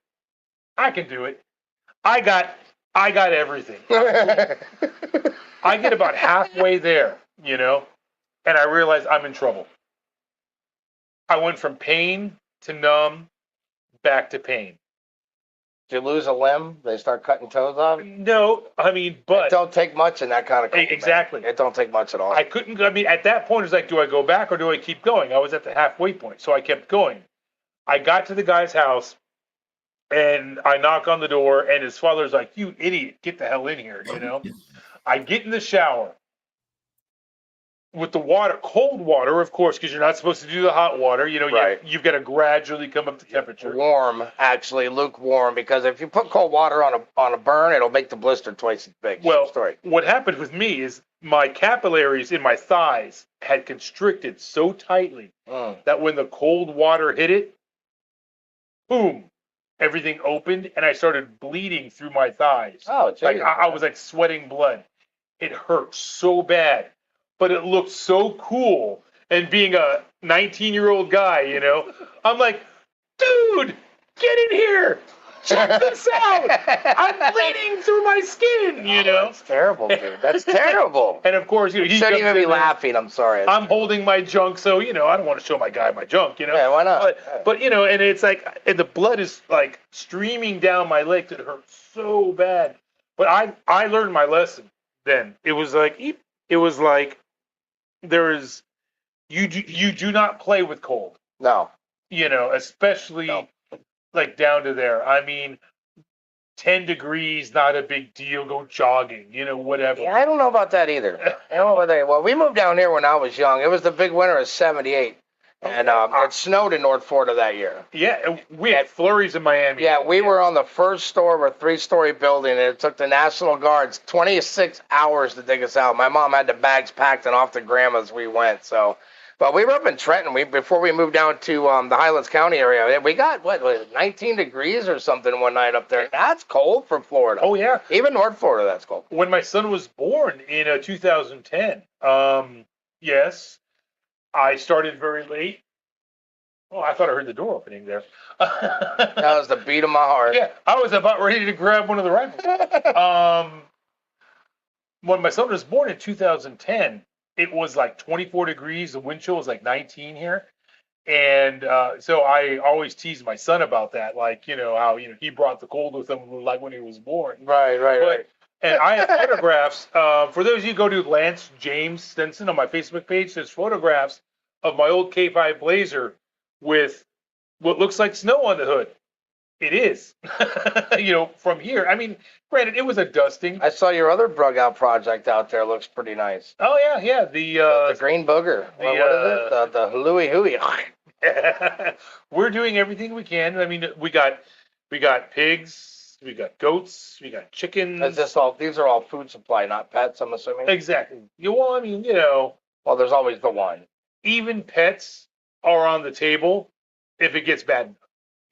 I can do it. I got everything. I get about halfway there, and I realize I'm in trouble. I went from pain to numb, back to pain. Did you lose a limb? They start cutting toes off? No, but it don't take much in that kind of cold, exactly. Man. It don't take much at all. At that point, it's like, do I go back or do I keep going? I was at the halfway point, so I kept going. I got to the guy's house, and I knock on the door, and his father's like, "You idiot, get the hell in here," I get in the shower with the water, cold water, of course, because you're not supposed to do the hot water. Right. You've got to gradually come up to temperature. Warm, actually, lukewarm, because if you put cold water on a burn, it'll make the blister twice as big. Well, what happened with me is my capillaries in my thighs had constricted so tightly that when the cold water hit it, boom, everything opened, and I started bleeding through my thighs. Oh, geez. Like I was like sweating blood. It hurt so bad, but it looked so cool. And being a 19-year-old guy, I'm like, dude, get in here. Check this out. I'm bleeding through my skin, That's terrible, dude. That's terrible. And of course, you shouldn't even be laughing. I'm sorry. I'm holding my junk, so I don't want to show my guy my junk, Yeah, why not? But and it's like, and the blood is like streaming down my legs. It hurts so bad. But I learned my lesson then. It was like you do not play with cold. No. Especially. No. Like down to there. I mean, 10 degrees, not a big deal. Go jogging, whatever. Yeah, I don't know about that either. I don't know about that. Well, we moved down here when I was young. It was the big winter of '78. And it snowed in North Florida that year. Yeah, we had flurries in Miami. Yeah, we were on the first floor of a 3-story building, and it took the National Guards 26 hours to dig us out. My mom had the bags packed and off to Grandma's we went, so... But we were up in Trenton. Before we moved down to the Highlands County area, we got, 19 degrees or something one night up there. That's cold for Florida. Oh, yeah. Even North Florida, that's cold. When my son was born in 2010, yes, I started very late. Oh, I thought I heard the door opening there. That was the beat of my heart. Yeah, I was about ready to grab one of the rifles. When my son was born in 2010, it was like 24 degrees. The wind chill was like 19 here. And so I always tease my son about that. Like, how, he brought the cold with him like when he was born. Right. And I have photographs. For those of you who go to Lance James Stinson on my Facebook page, there's photographs of my old K5 Blazer with what looks like snow on the hood. It is, from here. I mean, granted, it was a dusting. I saw your other bug out project out there. Looks pretty nice. Oh yeah. The green booger. What is it? The Louie Hooey. We're doing everything we can. I mean, we got pigs, we got goats, we got chickens. These are all food supply, not pets, I'm assuming. Exactly. Well, I mean, Well, there's always the one. Even pets are on the table if it gets bad.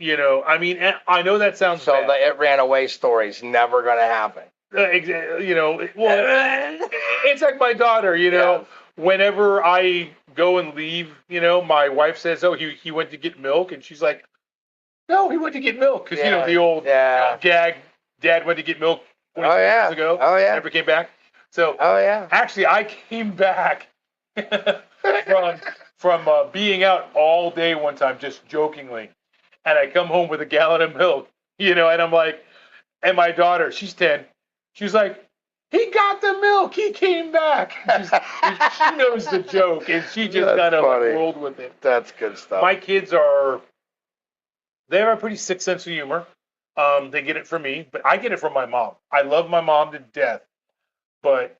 I mean, I know that sounds so bad. The it ran away story's never going to happen. Well, it's like my daughter, Yeah. Whenever I go and leave, my wife says, "Oh, he went to get milk," and she's like, No, he went to get milk because Yeah, the old gag. Dad went to get milk 20 years ago. Oh yeah. Never came back. So actually, I came back from being out all day one time, just jokingly, and I come home with a gallon of milk. And I'm like, and my daughter, she's 10. She's like, he got the milk. He came back. She knows the joke, and she just kind of rolled with it. That's good stuff. My kids they have a pretty sick sense of humor. They get it from me, but I get it from my mom. I love my mom to death, but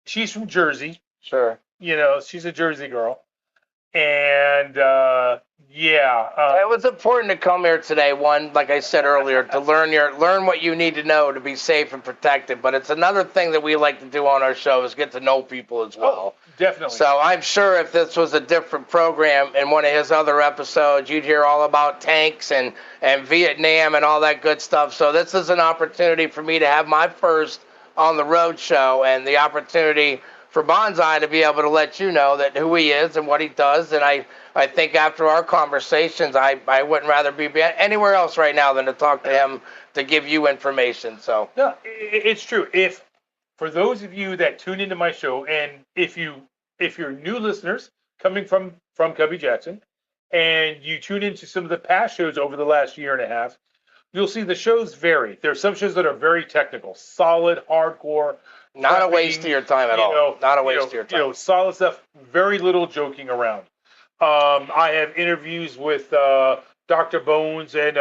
she's from Jersey. Sure. She's a Jersey girl. And, it was important to come here today. One, like I said earlier, to learn what you need to know to be safe and protected. But it's another thing that we like to do on our show is get to know people as well. Oh, definitely. So I'm sure if this was a different program in one of his other episodes, you'd hear all about tanks and Vietnam and all that good stuff. So this is an opportunity for me to have my first on the road show and the opportunity for Bonsai to be able to let you know that who he is and what he does. And I think after our conversations, I wouldn't rather be anywhere else right now than to talk to him to give you information. So no, it's true. For those of you that tune into my show, and if you're new listeners coming from Cubby Jaxon, and you tune into some of the past shows over the last year and a half, you'll see the shows vary. There are some shows that are very technical, solid, hardcore. Not a waste of your time at all. Not a waste of your time. Solid stuff. Very little joking around. I have interviews with Dr. Bones and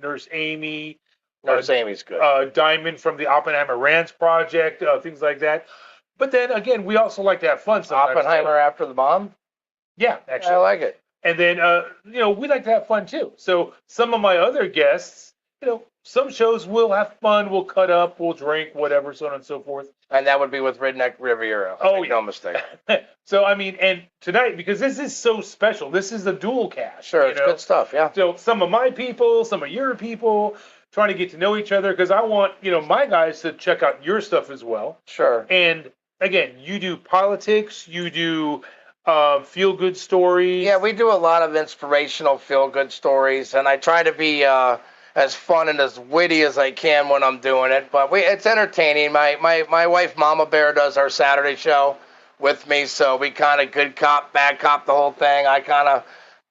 Nurse Amy. Nurse Amy's good. Diamond from the Oppenheimer Ranch Project, things like that. But then again, we also like to have fun sometimes. Oppenheimer after the bomb? Yeah, actually. I like it. And then, we like to have fun too. So some of my other guests, some shows we'll have fun, we'll cut up, we'll drink, whatever, so on and so forth. And that would be with Redneck Riviera. Oh, no mistake. So, and tonight, because this is so special, this is the dual cast. Sure, it's good stuff, yeah. So some of my people, some of your people, trying to get to know each other, because I want, my guys to check out your stuff as well. Sure. And, again, you do politics, you do feel-good stories. Yeah, we do a lot of inspirational feel-good stories, and I try to be as fun and as witty as I can when I'm doing it. But it's entertaining. My wife, Mama Bear, does our Saturday show with me, so we kind of good cop, bad cop the whole thing. I kind of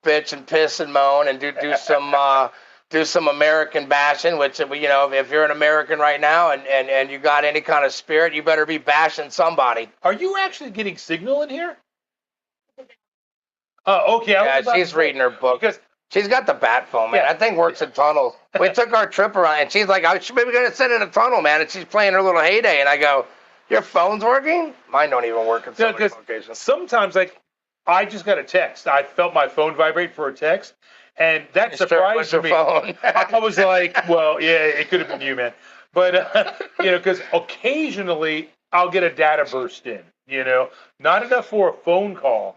bitch and piss and moan and do some American bashing, which, if you're an American right now and you got any kind of spirit, you better be bashing somebody. Are you actually getting signal in here? Oh, okay. Yeah, she's reading her book. Because she's got the bat phone, man. That thing works in tunnels. We took our trip around, and she's like, maybe going to sit in a tunnel, man. And she's playing her little heyday. And I go, your phone's working? Mine don't even work in some locations. Sometimes, I just got a text. I felt my phone vibrate for a text, and that surprised me. Phone. I was like, well, yeah, it could have been you, man. But, because occasionally I'll get a data burst in, not enough for a phone call.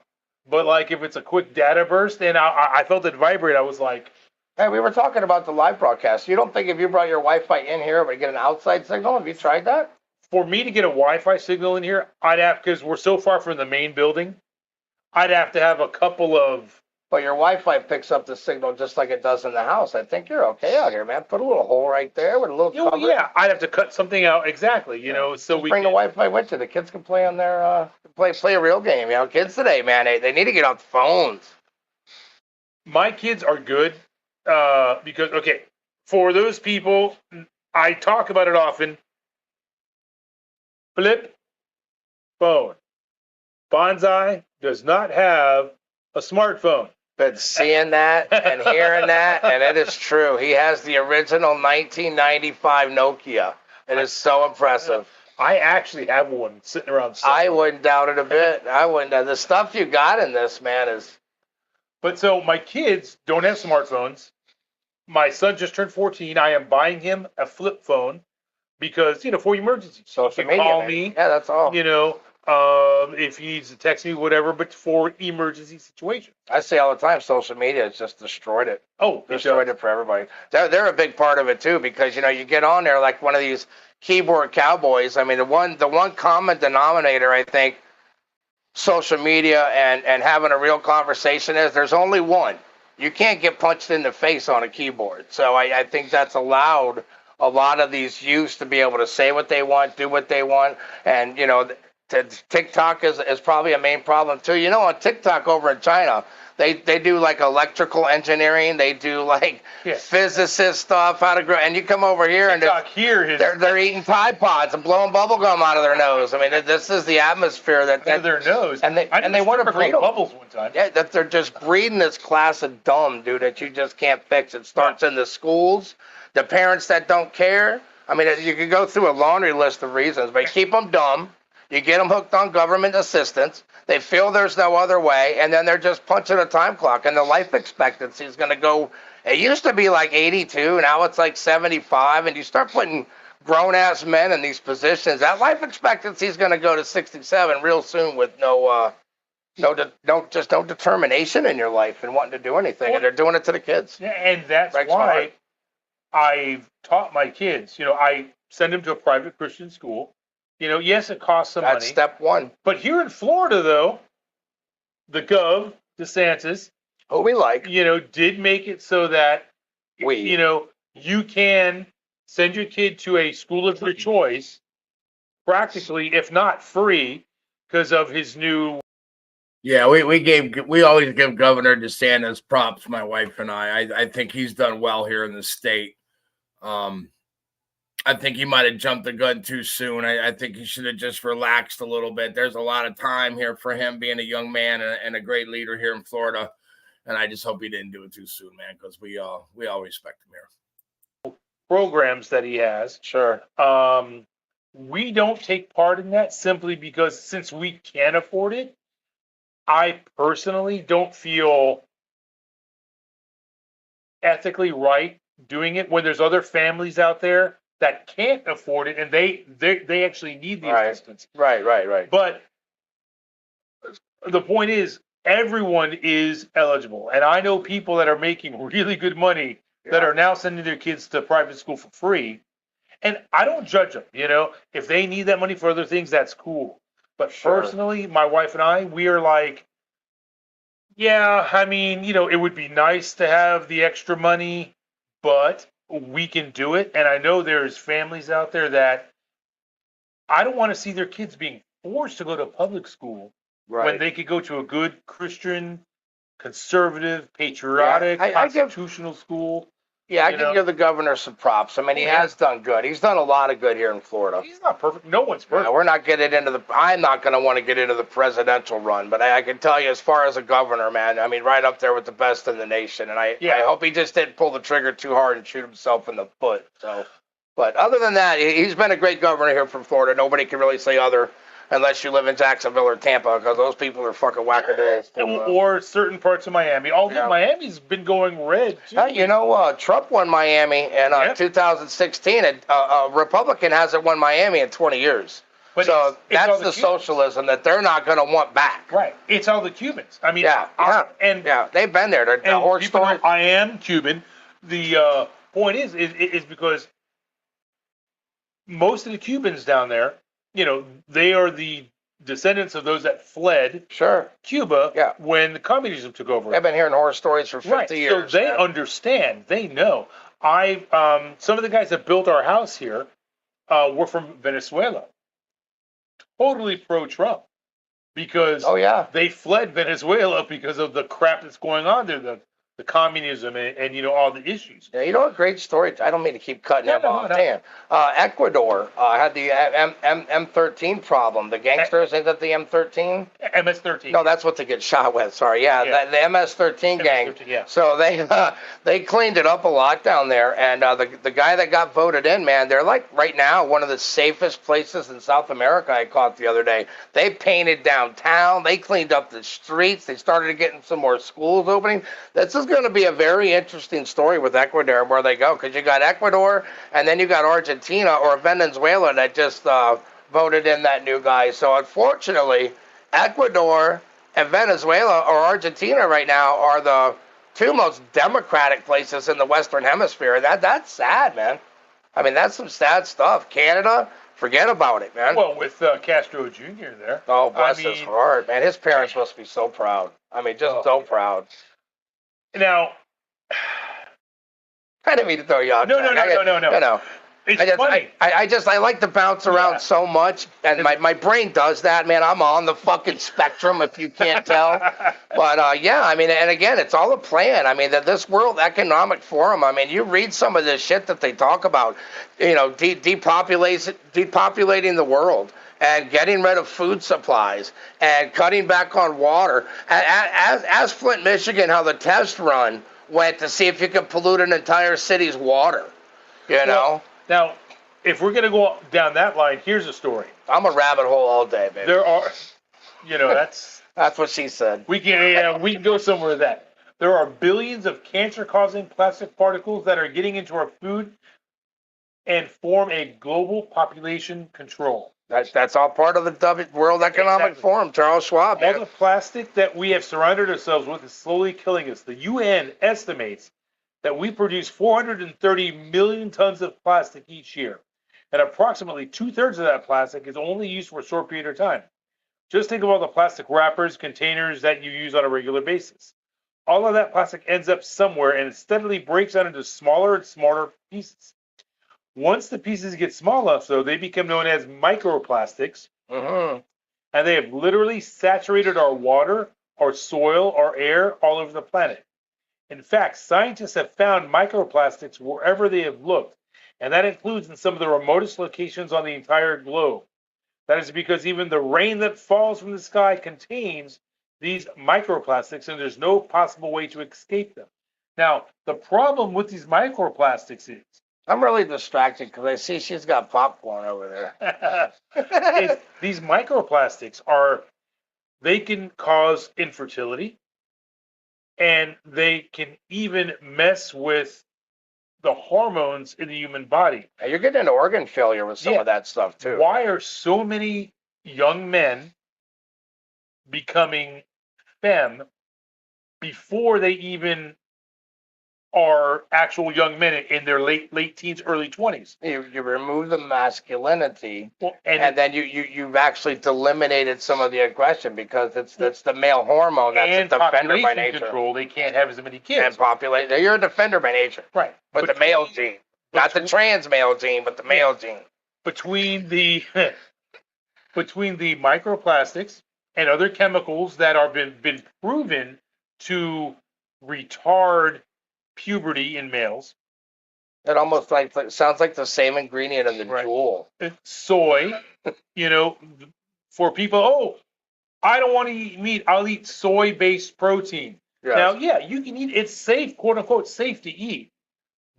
But, if it's a quick data burst, and I felt it vibrate, I was like... Hey, we were talking about the live broadcast. You don't think if you brought your Wi-Fi in here, would get an outside signal? Have you tried that? For me to get a Wi-Fi signal in here, I'd have, because we're so far from the main building, I'd have to have a couple of... But your Wi-Fi picks up the signal just like it does in the house. I think you're okay out here, man. Put a little hole right there with a little cover. Yeah, I'd have to cut something out, exactly, so we bring the Wi-Fi with you. The kids can play on their, play a real game. Kids today, man, they need to get off the phones. My kids are good because, okay, for those people, I talk about it often. Flip phone. Bonsai does not have a smartphone. Been seeing that and hearing that, and it is true. He has the original 1995 Nokia. It is so impressive. I actually have one sitting around somewhere. I wouldn't doubt it a bit. I wouldn't doubt. The stuff you got in this, man, is... But so my kids don't have smartphones. My son just turned 14. I am buying him a flip phone because, for emergencies. Social media, call me. Yeah, that's all. If he needs to text me, whatever, but for emergency situations. I say all the time, social media has just destroyed it. Oh, destroyed it for everybody. They're a big part of it too, because you get on there like one of these keyboard cowboys. I mean, the one common denominator, I think, social media and having a real conversation is there's only one. You can't get punched in the face on a keyboard. So I think that's allowed a lot of these youths to be able to say what they want, do what they want. And, TikTok is probably a main problem too. On TikTok over in China, they do like electrical engineering. They do like physicist stuff, how to grow. And you come over here and they're eating Tide Pods and blowing bubble gum out of their nose. I mean, this is the atmosphere out of their nose. And they want to breed bubbles one time. Yeah, that they're just breeding this class of dumb, dude, that you just can't fix. It starts in the schools, the parents that don't care. I mean, you could go through a laundry list of reasons, but you keep them dumb. You get them hooked on government assistance. They feel there's no other way, and then they're just punching a time clock, and the life expectancy is going to go. It used to be like 82, now it's like 75, and you start putting grown-ass men in these positions. That life expectancy is going to go to 67 real soon with no determination in your life and wanting to do anything, and they're doing it to the kids. Yeah, and that's why I've taught my kids. I send them to a private Christian school. Yes, it costs some money. That's step one. But here in Florida, though, the Gov, DeSantis, who we like, did make it so that, you can send your kid to a school of their choice, practically, if not free, because of his new. Yeah, we always give Governor DeSantis props, my wife and I. I think he's done well here in the state. I think he might have jumped the gun too soon. I think he should have just relaxed a little bit. There's a lot of time here for him being a young man and a great leader here in Florida. And I just hope he didn't do it too soon, man, because we all respect him here. Programs that he has. Sure. We don't take part in that simply because since we can afford it, I personally don't feel ethically right doing it when there's other families out there that can't afford it, and they actually need the assistance. Right. But the point is, everyone is eligible, and I know people that are making really good money that are now sending their kids to private school for free, and I don't judge them. If they need that money for other things, that's cool. But personally, my wife and I, we are like, yeah, I mean, it would be nice to have the extra money, but we can do it. And I know there's families out there that I don't want to see their kids being forced to go to public school when they could go to a good Christian, conservative, patriotic, constitutional school. Yeah, I can give the governor some props. I mean, he has done good. He's done a lot of good here in Florida. He's not perfect. No one's perfect. We're not getting into I'm not going to want to get into the presidential run, but I can tell you as far as a governor, man, I mean, right up there with the best in the nation. And I hope he just didn't pull the trigger too hard and shoot himself in the foot. So, but other than that, he's been a great governor here from Florida. Nobody can really say other unless you live in Jacksonville or Tampa, because those people are fucking wackadoodles. Or certain parts of Miami. Although Miami's been going red, too. Trump won Miami in 2016. A Republican hasn't won Miami in 20 years. But so that's the socialism that they're not going to want back. Right. It's all the Cubans. I mean, they've been there. The horse story. I am Cuban. The point is because most of the Cubans down there, they are the descendants of those that fled Cuba when communism took over. I've been hearing horror stories for 50 years. So they understand. They know. Some of the guys that built our house here were from Venezuela. Totally pro-Trump. Because they fled Venezuela because of the crap that's going on there. The communism and all the issues. Yeah, a great story. I don't mean to keep cutting him off. Damn. Ecuador had the M13 problem. The gangsters, is that the M13? MS-13. No, that's what they get shot with. Sorry. The MS-13 gang. So they cleaned it up a lot down there. And the guy that got voted in, man, they're like right now one of the safest places in South America. I caught the other day. They painted downtown. They cleaned up the streets. They started getting some more schools opening. This is going to be a very interesting story with Ecuador and where they go, because you got Ecuador and then you got Argentina or Venezuela that just voted in that new guy. So unfortunately, Ecuador and Venezuela or Argentina right now are the two most democratic places in the Western Hemisphere. That's sad, man. I mean, that's some sad stuff. Canada, forget about it, man. Well, with Castro Jr. there. Oh, bless his heart, man. His parents must be so proud. I mean, just so proud. Now, I didn't mean to throw you out. No. It's funny. I like to bounce around so much, and my brain does that, man. I'm on the fucking spectrum, if you can't tell. But yeah, I mean, and again, it's all a plan. I mean, this World Economic Forum. I mean, you read some of this shit that they talk about. You know, depopulating the world and getting rid of food supplies and cutting back on water. As Flint, Michigan, how the test run went to see if you could pollute an entire city's water. You know. Now, if we're going to go down that line, here's a story. I'm a rabbit hole all day, baby. There are, that's what she said. We can go somewhere with that. There are billions of cancer-causing plastic particles that are getting into our food and form a global population control. That's all part of the World Economic Forum, Charles Schwab. All the plastic that we have surrounded ourselves with is slowly killing us. The UN estimates that we produce 430 million tons of plastic each year, and approximately 2/3 of that plastic is only used for a short period of time. Just think of all the plastic wrappers, containers that you use on a regular basis. All of that plastic ends up somewhere, and it steadily breaks down into smaller and smaller pieces. Once the pieces get small enough, though, they become known as microplastics, and they have literally saturated our water, our soil, our air, all over the planet. In fact, scientists have found microplastics wherever they have looked, and that includes in some of the remotest locations on the entire globe. That is because even the rain that falls from the sky contains these microplastics, and there's no possible way to escape them. Now, the problem with these microplastics is... I'm really distracted because I see she's got popcorn over there. These microplastics they can cause infertility, and they can even mess with the hormones in the human body. Now, you're getting into organ failure with some of that stuff, too. Why are so many young men becoming femme before they even are actual young men in their late teens, early 20s? You remove the masculinity, and then you've actually eliminated some of the aggression because it's the male hormone that's a defender by nature. Control, they can't have as many kids. And population, you're a defender by nature. Right. But the male gene. Not the trans male gene, but the male gene. Between the microplastics and other chemicals that are been proven to retard puberty in males. It almost sounds like the same ingredient in the Juul. Soy, for people, I don't want to eat meat, I'll eat soy-based protein. Yes. Now, you can eat, it's safe, quote unquote, safe to eat,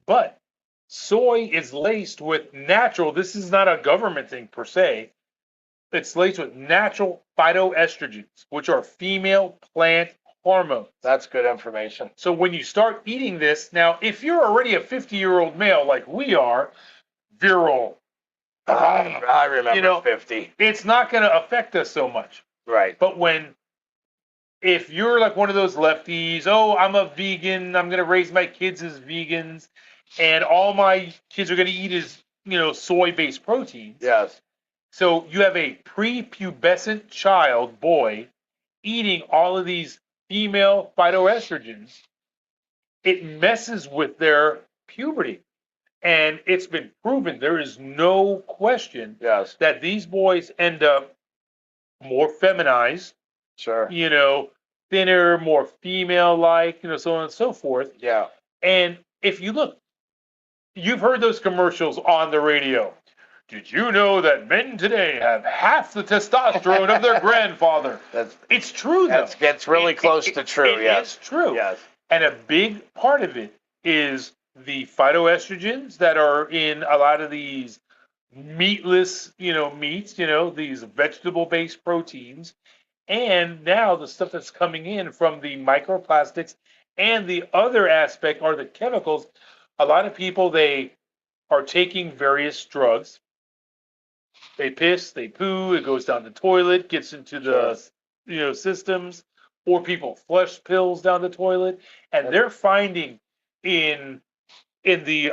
but soy is laced with natural, this is not a government thing per se, it's laced with natural phytoestrogens, which are female plant hormones. That's good information. So when you start eating this, now, if you're already a 50-year-old male like we are, virile, I remember 50. It's not going to affect us so much. Right. But if you're like one of those lefties, I'm a vegan, I'm going to raise my kids as vegans, and all my kids are going to eat is, soy-based proteins. Yes. So you have a prepubescent child, boy, eating all of these female phytoestrogens. It messes with their puberty. And it's been proven, there is no question that these boys end up more feminized. Sure. Thinner, more female-like, so on and so forth. Yeah. And if you look, you've heard those commercials on the radio. Did you know that men today have half the testosterone of their grandfather? It's true, though. That's really close to true, yes. It's true. Yes. And a big part of it is the phytoestrogens that are in a lot of these meatless, meats, these vegetable-based proteins. And now the stuff that's coming in from the microplastics, and the other aspect are the chemicals. A lot of people, they are taking various drugs. They piss, they poo, it goes down the toilet, gets into the systems, or people flush pills down the toilet, and they're finding in the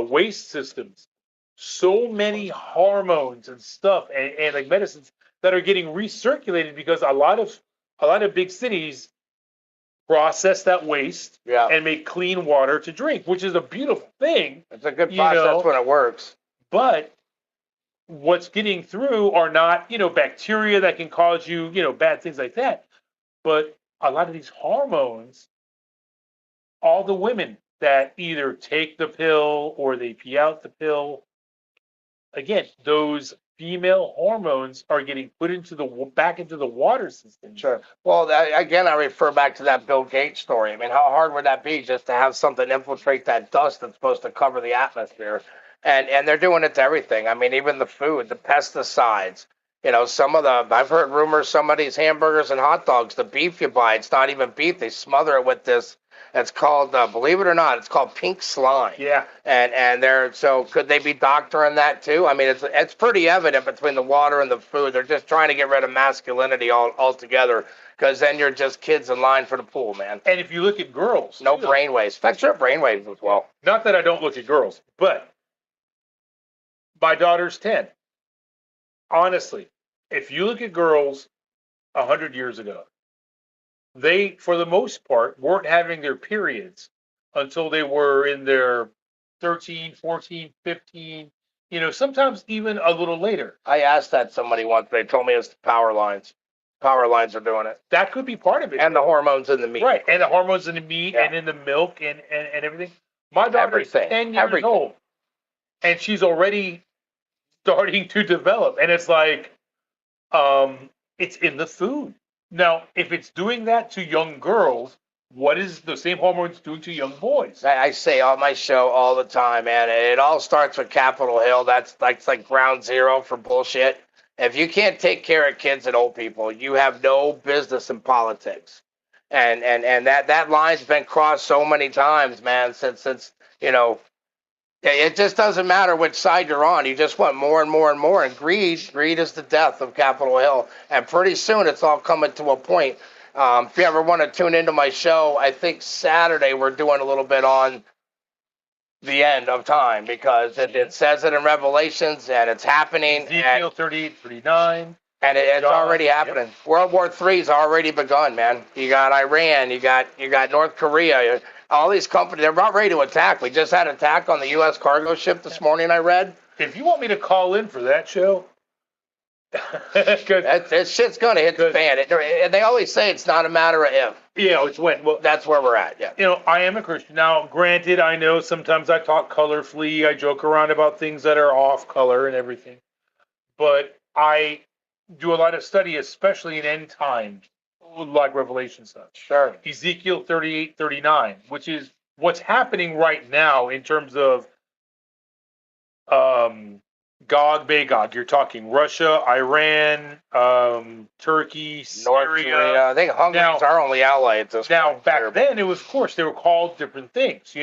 waste systems so many hormones and stuff and like medicines that are getting recirculated because a lot of big cities process that waste Yeah. and make clean water to drink, which is a beautiful thing. It's a good process when it works. But what's getting through are not, bacteria that can cause you, bad things like that. But a lot of these hormones, all the women that either take the pill or they pee out the pill, again, those female hormones are getting put back into the water system. Sure. Well, again, I refer back to that Bill Gates story. I mean, how hard would that be just to have something infiltrate that dust that's supposed to cover the atmosphere? And they're doing it to everything. I mean, even the food, the pesticides. I've heard rumors some of these hamburgers and hot dogs, the beef you buy, it's not even beef. They smother it with this. It's called, believe it or not, it's called pink slime. Yeah. And so could they be doctoring that too? I mean, it's pretty evident between the water and the food. They're just trying to get rid of masculinity altogether, because then you're just kids in line for the pool, man. And if you look at girls, no brainwaves. Affects your brainwaves as well. Not that I don't look at girls, but my daughter's 10. Honestly, if you look at girls 100 years ago, they, for the most part, weren't having their periods until they were in their 13, 14, 15, sometimes even a little later. I asked that somebody once. They told me it's the power lines. Power lines are doing it. That could be part of it. And the hormones in the meat. Right, and the hormones in the meat and in the milk and everything. My daughter's 10 years old, and she's already starting to develop. And it's like, it's in the food. Now, if it's doing that to young girls, what is the same hormones doing to young boys? I say on my show all the time, man, it all starts with Capitol Hill. That's like ground zero for bullshit. If you can't take care of kids and old people, you have no business in politics. And that line's been crossed so many times, man, since it just doesn't matter which side you're on. You just want more and more and more. And greed is the death of Capitol Hill. And pretty soon it's all coming to a point. If you ever want to tune into my show, I think Saturday we're doing a little bit on the end of time, because it says it in Revelations and it's happening. Ezekiel 38, 39. And it's already happening. Yep. World War III's already begun, man. You got Iran, you got North Korea. All these companies, they're about ready to attack. We just had an attack on the U.S. cargo ship this morning, I read. If you want me to call in for that show, that shit's going to hit the fan. And they always say it's not a matter of if. Yeah, it's when. Well, that's where we're at, yeah. I am a Christian. Now, granted, I know sometimes I talk colorfully. I joke around about things that are off color and everything. But I do a lot of study, especially in end times, like Revelation stuff. Sure. Ezekiel 38, 39, which is what's happening right now in terms of Gog, Magog. You're talking Russia, Iran, Turkey, North Syria. Korea. I think Hungary's our only ally at this point. Now, back then, it was, of course, they were called different things,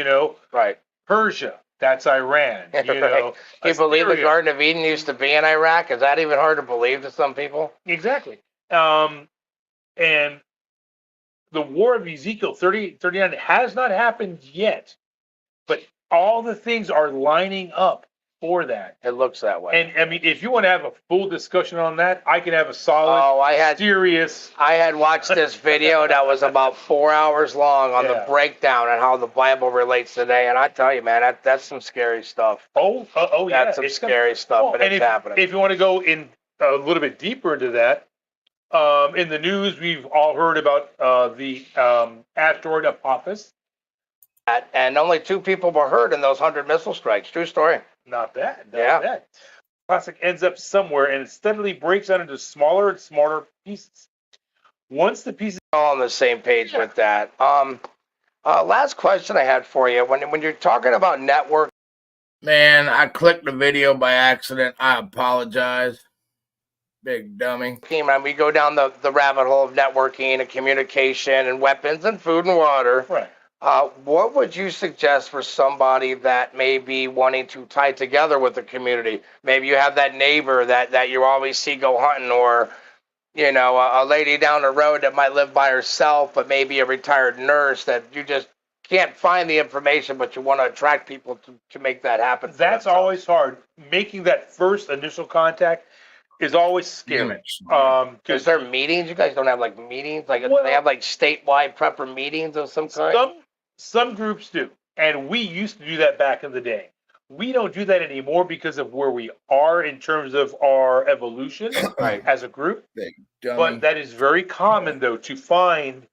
Right. Persia, that's Iran. Right. Can you believe the Garden of Eden used to be in Iraq? Is that even hard to believe to some people? Exactly. And the war of Ezekiel 38, 39 has not happened yet, but all the things are lining up for that. It looks that way. And I mean, if you want to have a full discussion on that, I can have a solid, serious. I had watched this video that was about 4 hours long on the breakdown and how the Bible relates today. And I tell you, man, that's some scary stuff. Yeah. That's some scary stuff, and it's happening. If you want to go in a little bit deeper into that, in the news, we've all heard about the asteroid Apophis. And only 2 people were hurt in those 100 missile strikes. True story. Not bad. Not bad. Plastic ends up somewhere and it steadily breaks down into smaller and smaller pieces. Once the pieces all on the same page with that. Last question I had for you. When you're talking about network, man, I clicked the video by accident. I apologize. Big dummy. We go down the rabbit hole of networking and communication and weapons and food and water. Right. What would you suggest for somebody that may be wanting to tie together with the community? Maybe you have that neighbor that you always see go hunting, or a lady down the road that might live by herself, but maybe a retired nurse that you just can't find the information, but you want to attract people to make that happen. That's always hard. Making that first initial contact. is always scary. Units. Is there meetings? You guys don't have like meetings? Like they have like statewide prepper meetings of some kind? Some groups do. And we used to do that back in the day. We don't do that anymore because of where we are in terms of our evolution as a group. But that is very common, though, to find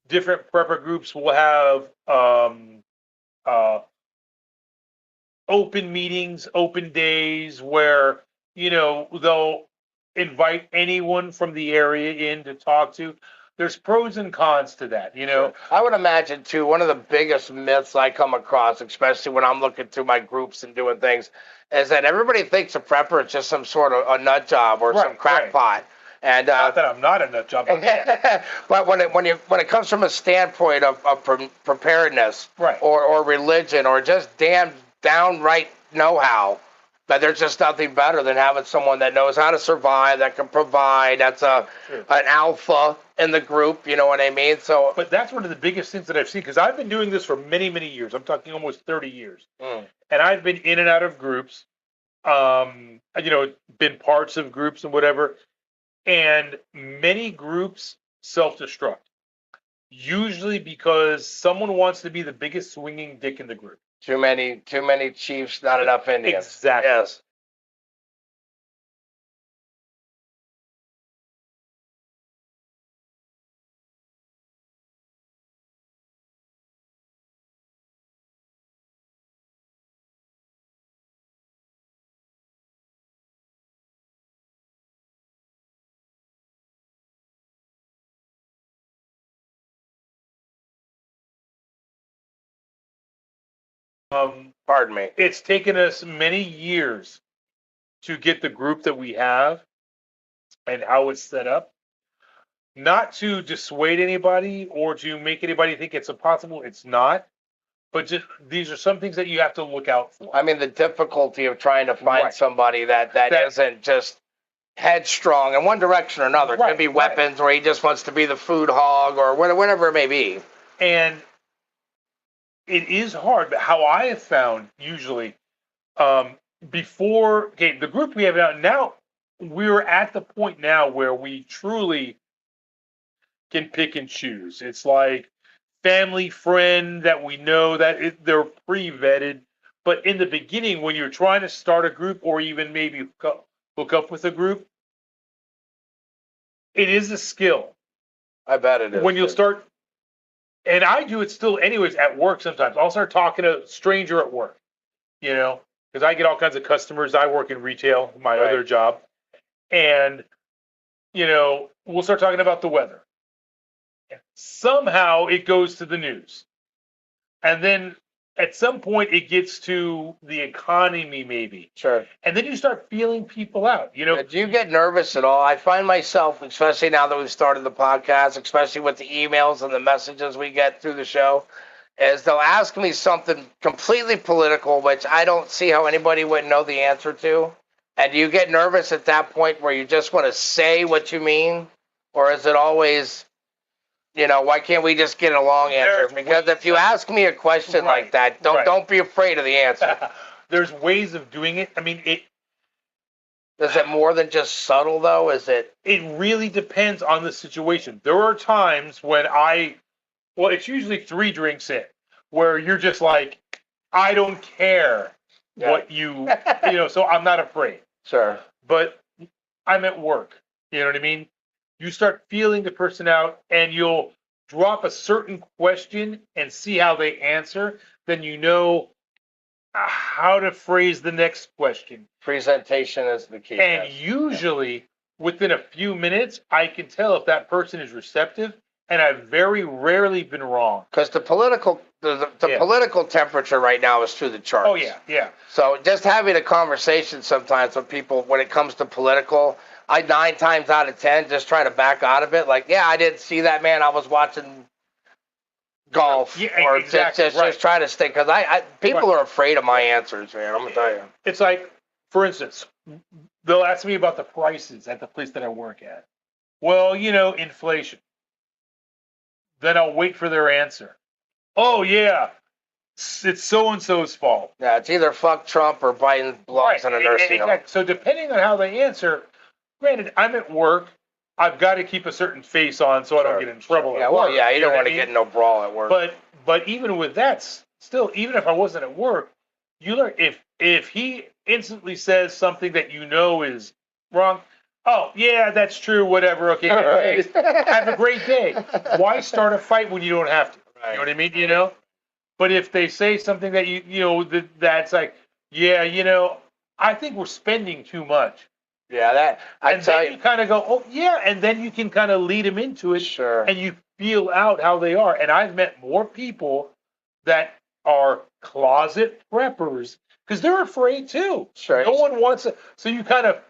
different prepper groups will have open meetings, open days where, they'll invite anyone from the area in to talk to. There's pros and cons to that, Sure. I would imagine, too, one of the biggest myths I come across, especially when I'm looking through my groups and doing things, is that everybody thinks a prepper is just some sort of a nut job or some crackpot. And not that I'm not a nut job. But when it comes from a standpoint of preparedness or religion or just downright know-how, that there's just nothing better than having someone that knows how to survive, that can provide, that's an alpha in the group, you know what I mean? So, but that's one of the biggest things that I've seen, because I've been doing this for many, many years. I'm talking almost 30 years. And I've been in and out of groups, been parts of groups and whatever. And many groups self-destruct, usually because someone wants to be the biggest swinging dick in the group. Too many chiefs, not enough Indians. Exactly. Yes. Pardon me. It's taken us many years to get the group that we have and how it's set up. Not to dissuade anybody or to make anybody think it's impossible. It's not. But just these are some things that you have to look out for. I mean, the difficulty of trying to find somebody that isn't just headstrong in one direction or another. It could be weapons, or he just wants to be the food hog, or whatever it may be. And it is hard, but how I have found usually the group we have now, we're at the point now where we truly can pick and choose. It's like family, friend that we know that they're pre-vetted. But in the beginning, when you're trying to start a group or even maybe hook up with a group, it is a skill. I bet it is. When you'll start, and I do it still anyways at work sometimes. I'll start talking to a stranger at work, because I get all kinds of customers. I work in retail, my other job. And, we'll start talking about the weather. Somehow it goes to the news. And then at some point it gets to the economy maybe. Sure. And then you start feeling people out, Do you get nervous at all? I find myself, especially now that we've started the podcast, especially with the emails and the messages we get through the show, is they'll ask me something completely political, which I don't see how anybody wouldn't know the answer to. And do you get nervous at that point where you just want to say what you mean? Or is it always, why can't we just get a long answer? Because if you ask me a question like that, don't be afraid of the answer. There's ways of doing it. I mean, is it more than just subtle, though? Is it? It really depends on the situation. There are times when it's usually 3 drinks in, where you're just like, I don't care what so I'm not afraid. Sure. But I'm at work. You know what I mean? You start feeling the person out, and you'll drop a certain question and see how they answer. Then you know how to phrase the next question. Presentation is the key. And usually, within a few minutes, I can tell if that person is receptive, and I've very rarely been wrong. Because the political temperature right now is through the charts. Oh, yeah. So just having a conversation sometimes with people when it comes to political, I 9 times out of 10 just try to back out of it. Like, I didn't see that, man. I was watching golf. Or just try to stay. Because people are afraid of my answers, man. I'm going to tell you. It's like, for instance, they'll ask me about the prices at the place that I work at. Well, inflation. Then I'll wait for their answer. Oh, yeah, it's so-and-so's fault. Yeah, it's either fuck Trump or Biden belongs in a nursing home. So depending on how they answer, granted, I'm at work. I've got to keep a certain face on so I don't get in trouble. Yeah, at well, work, yeah, you don't know want what to I get mean? in no brawl at work. But even with that, still, even if I wasn't at work, you learn if he instantly says something that you know is wrong. Oh yeah, that's true. Whatever. Okay. Thanks. Have a great day. Why start a fight when you don't have to? Right. You know what I mean? You know. But if they say something that you know that's like, yeah, I think we're spending too much. Yeah, that I And tell then you kind of go, oh yeah, and then you can kind of lead them into it, Sure. and you feel out how they are. And I've met more people that are closet preppers because they're afraid too. Sure. No one wants it. So you kind of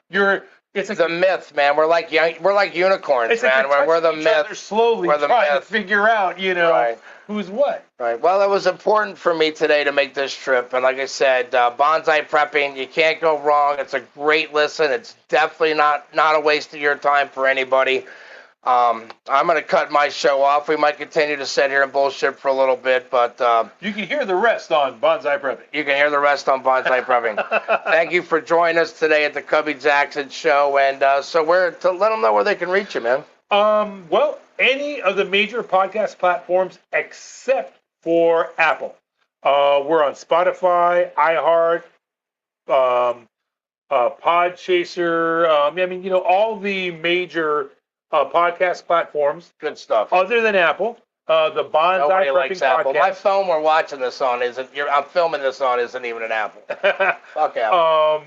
it's like the myth, man. We're like unicorns, it's man. like We're the each other myth. slowly We're the trying to myth. figure out, Right. who's what. Right. Well, it was important for me today to make this trip, and like I said, bonsai prepping, you can't go wrong. It's a great listen. It's definitely not a waste of your time for anybody. I'm going to cut my show off. We might continue to sit here and bullshit for a little bit, but You can hear the rest on Bonsai Prepping. you can hear the rest on Bonsai Prepping. Thank you for joining us today at the Cubby Jaxon Show, and so to let them know where they can reach you, man. Well, any of the major podcast platforms except for Apple. We're on Spotify, iHeart, Podchaser. All the major podcast platforms. Good stuff. Other than Apple, the Bonsai Nobody Prepping likes Apple. podcast. My phone we're watching this on I'm filming this on isn't even an Apple. Fuck Apple.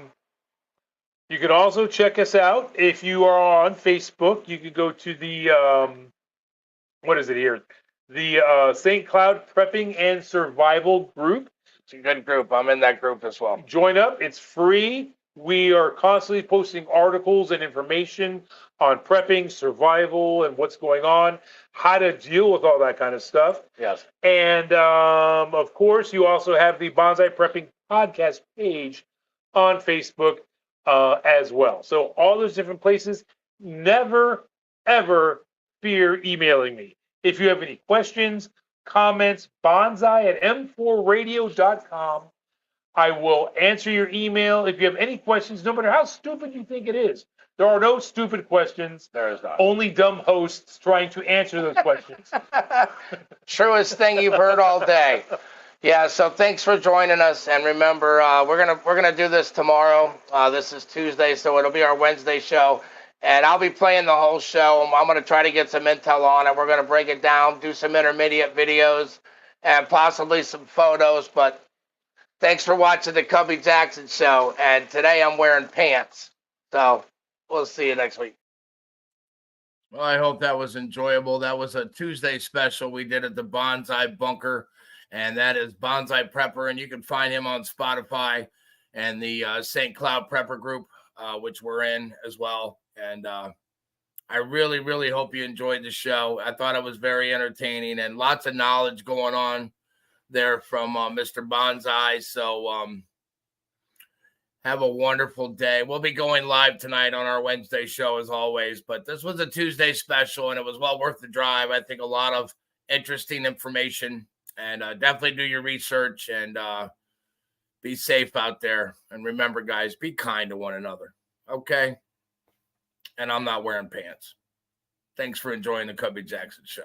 You can also check us out if you are on Facebook. You could go to the what is it here? The St. Cloud Prepping and Survival group. It's a good group. I'm in that group as well. Join up. It's free. We are constantly posting articles and information on prepping, survival, and what's going on, how to deal with all that kind of stuff. Yes. And of course, you also have the Bonsai Prepping podcast page on Facebook as well. So all those different places. Never, ever fear emailing me. If you have any questions, comments, bonsai@m4radio.com. I will answer your email. If you have any questions, no matter how stupid you think it is, there are no stupid questions. There is not. Only dumb hosts trying to answer those questions. Truest thing you've heard all day. Yeah, so thanks for joining us, and remember, we're gonna do this tomorrow. This is Tuesday, so it'll be our Wednesday show, and I'll be playing the whole show. I'm gonna try to get some intel on it. We're gonna break it down, do some intermediate videos, and possibly some photos. But thanks for watching the Cubby Jaxon Show, and today I'm wearing pants. So we'll see you next week. Well, I hope that was enjoyable. That was a Tuesday special we did at the Bonsai Bunker, and that is Bonsai Prepper, and you can find him on Spotify and the St. Cloud Prepper group, which we're in as well. And I really, really hope you enjoyed the show. I thought it was very entertaining and lots of knowledge going on there from Mr. Bonsai. So have a wonderful day. We'll be going live tonight on our Wednesday show as always, but this was a Tuesday special and it was well worth the drive. I think a lot of interesting information, and definitely do your research and be safe out there. And remember, guys, be kind to one another. Okay. And I'm not wearing pants. Thanks for enjoying the Cubby Jaxon Show.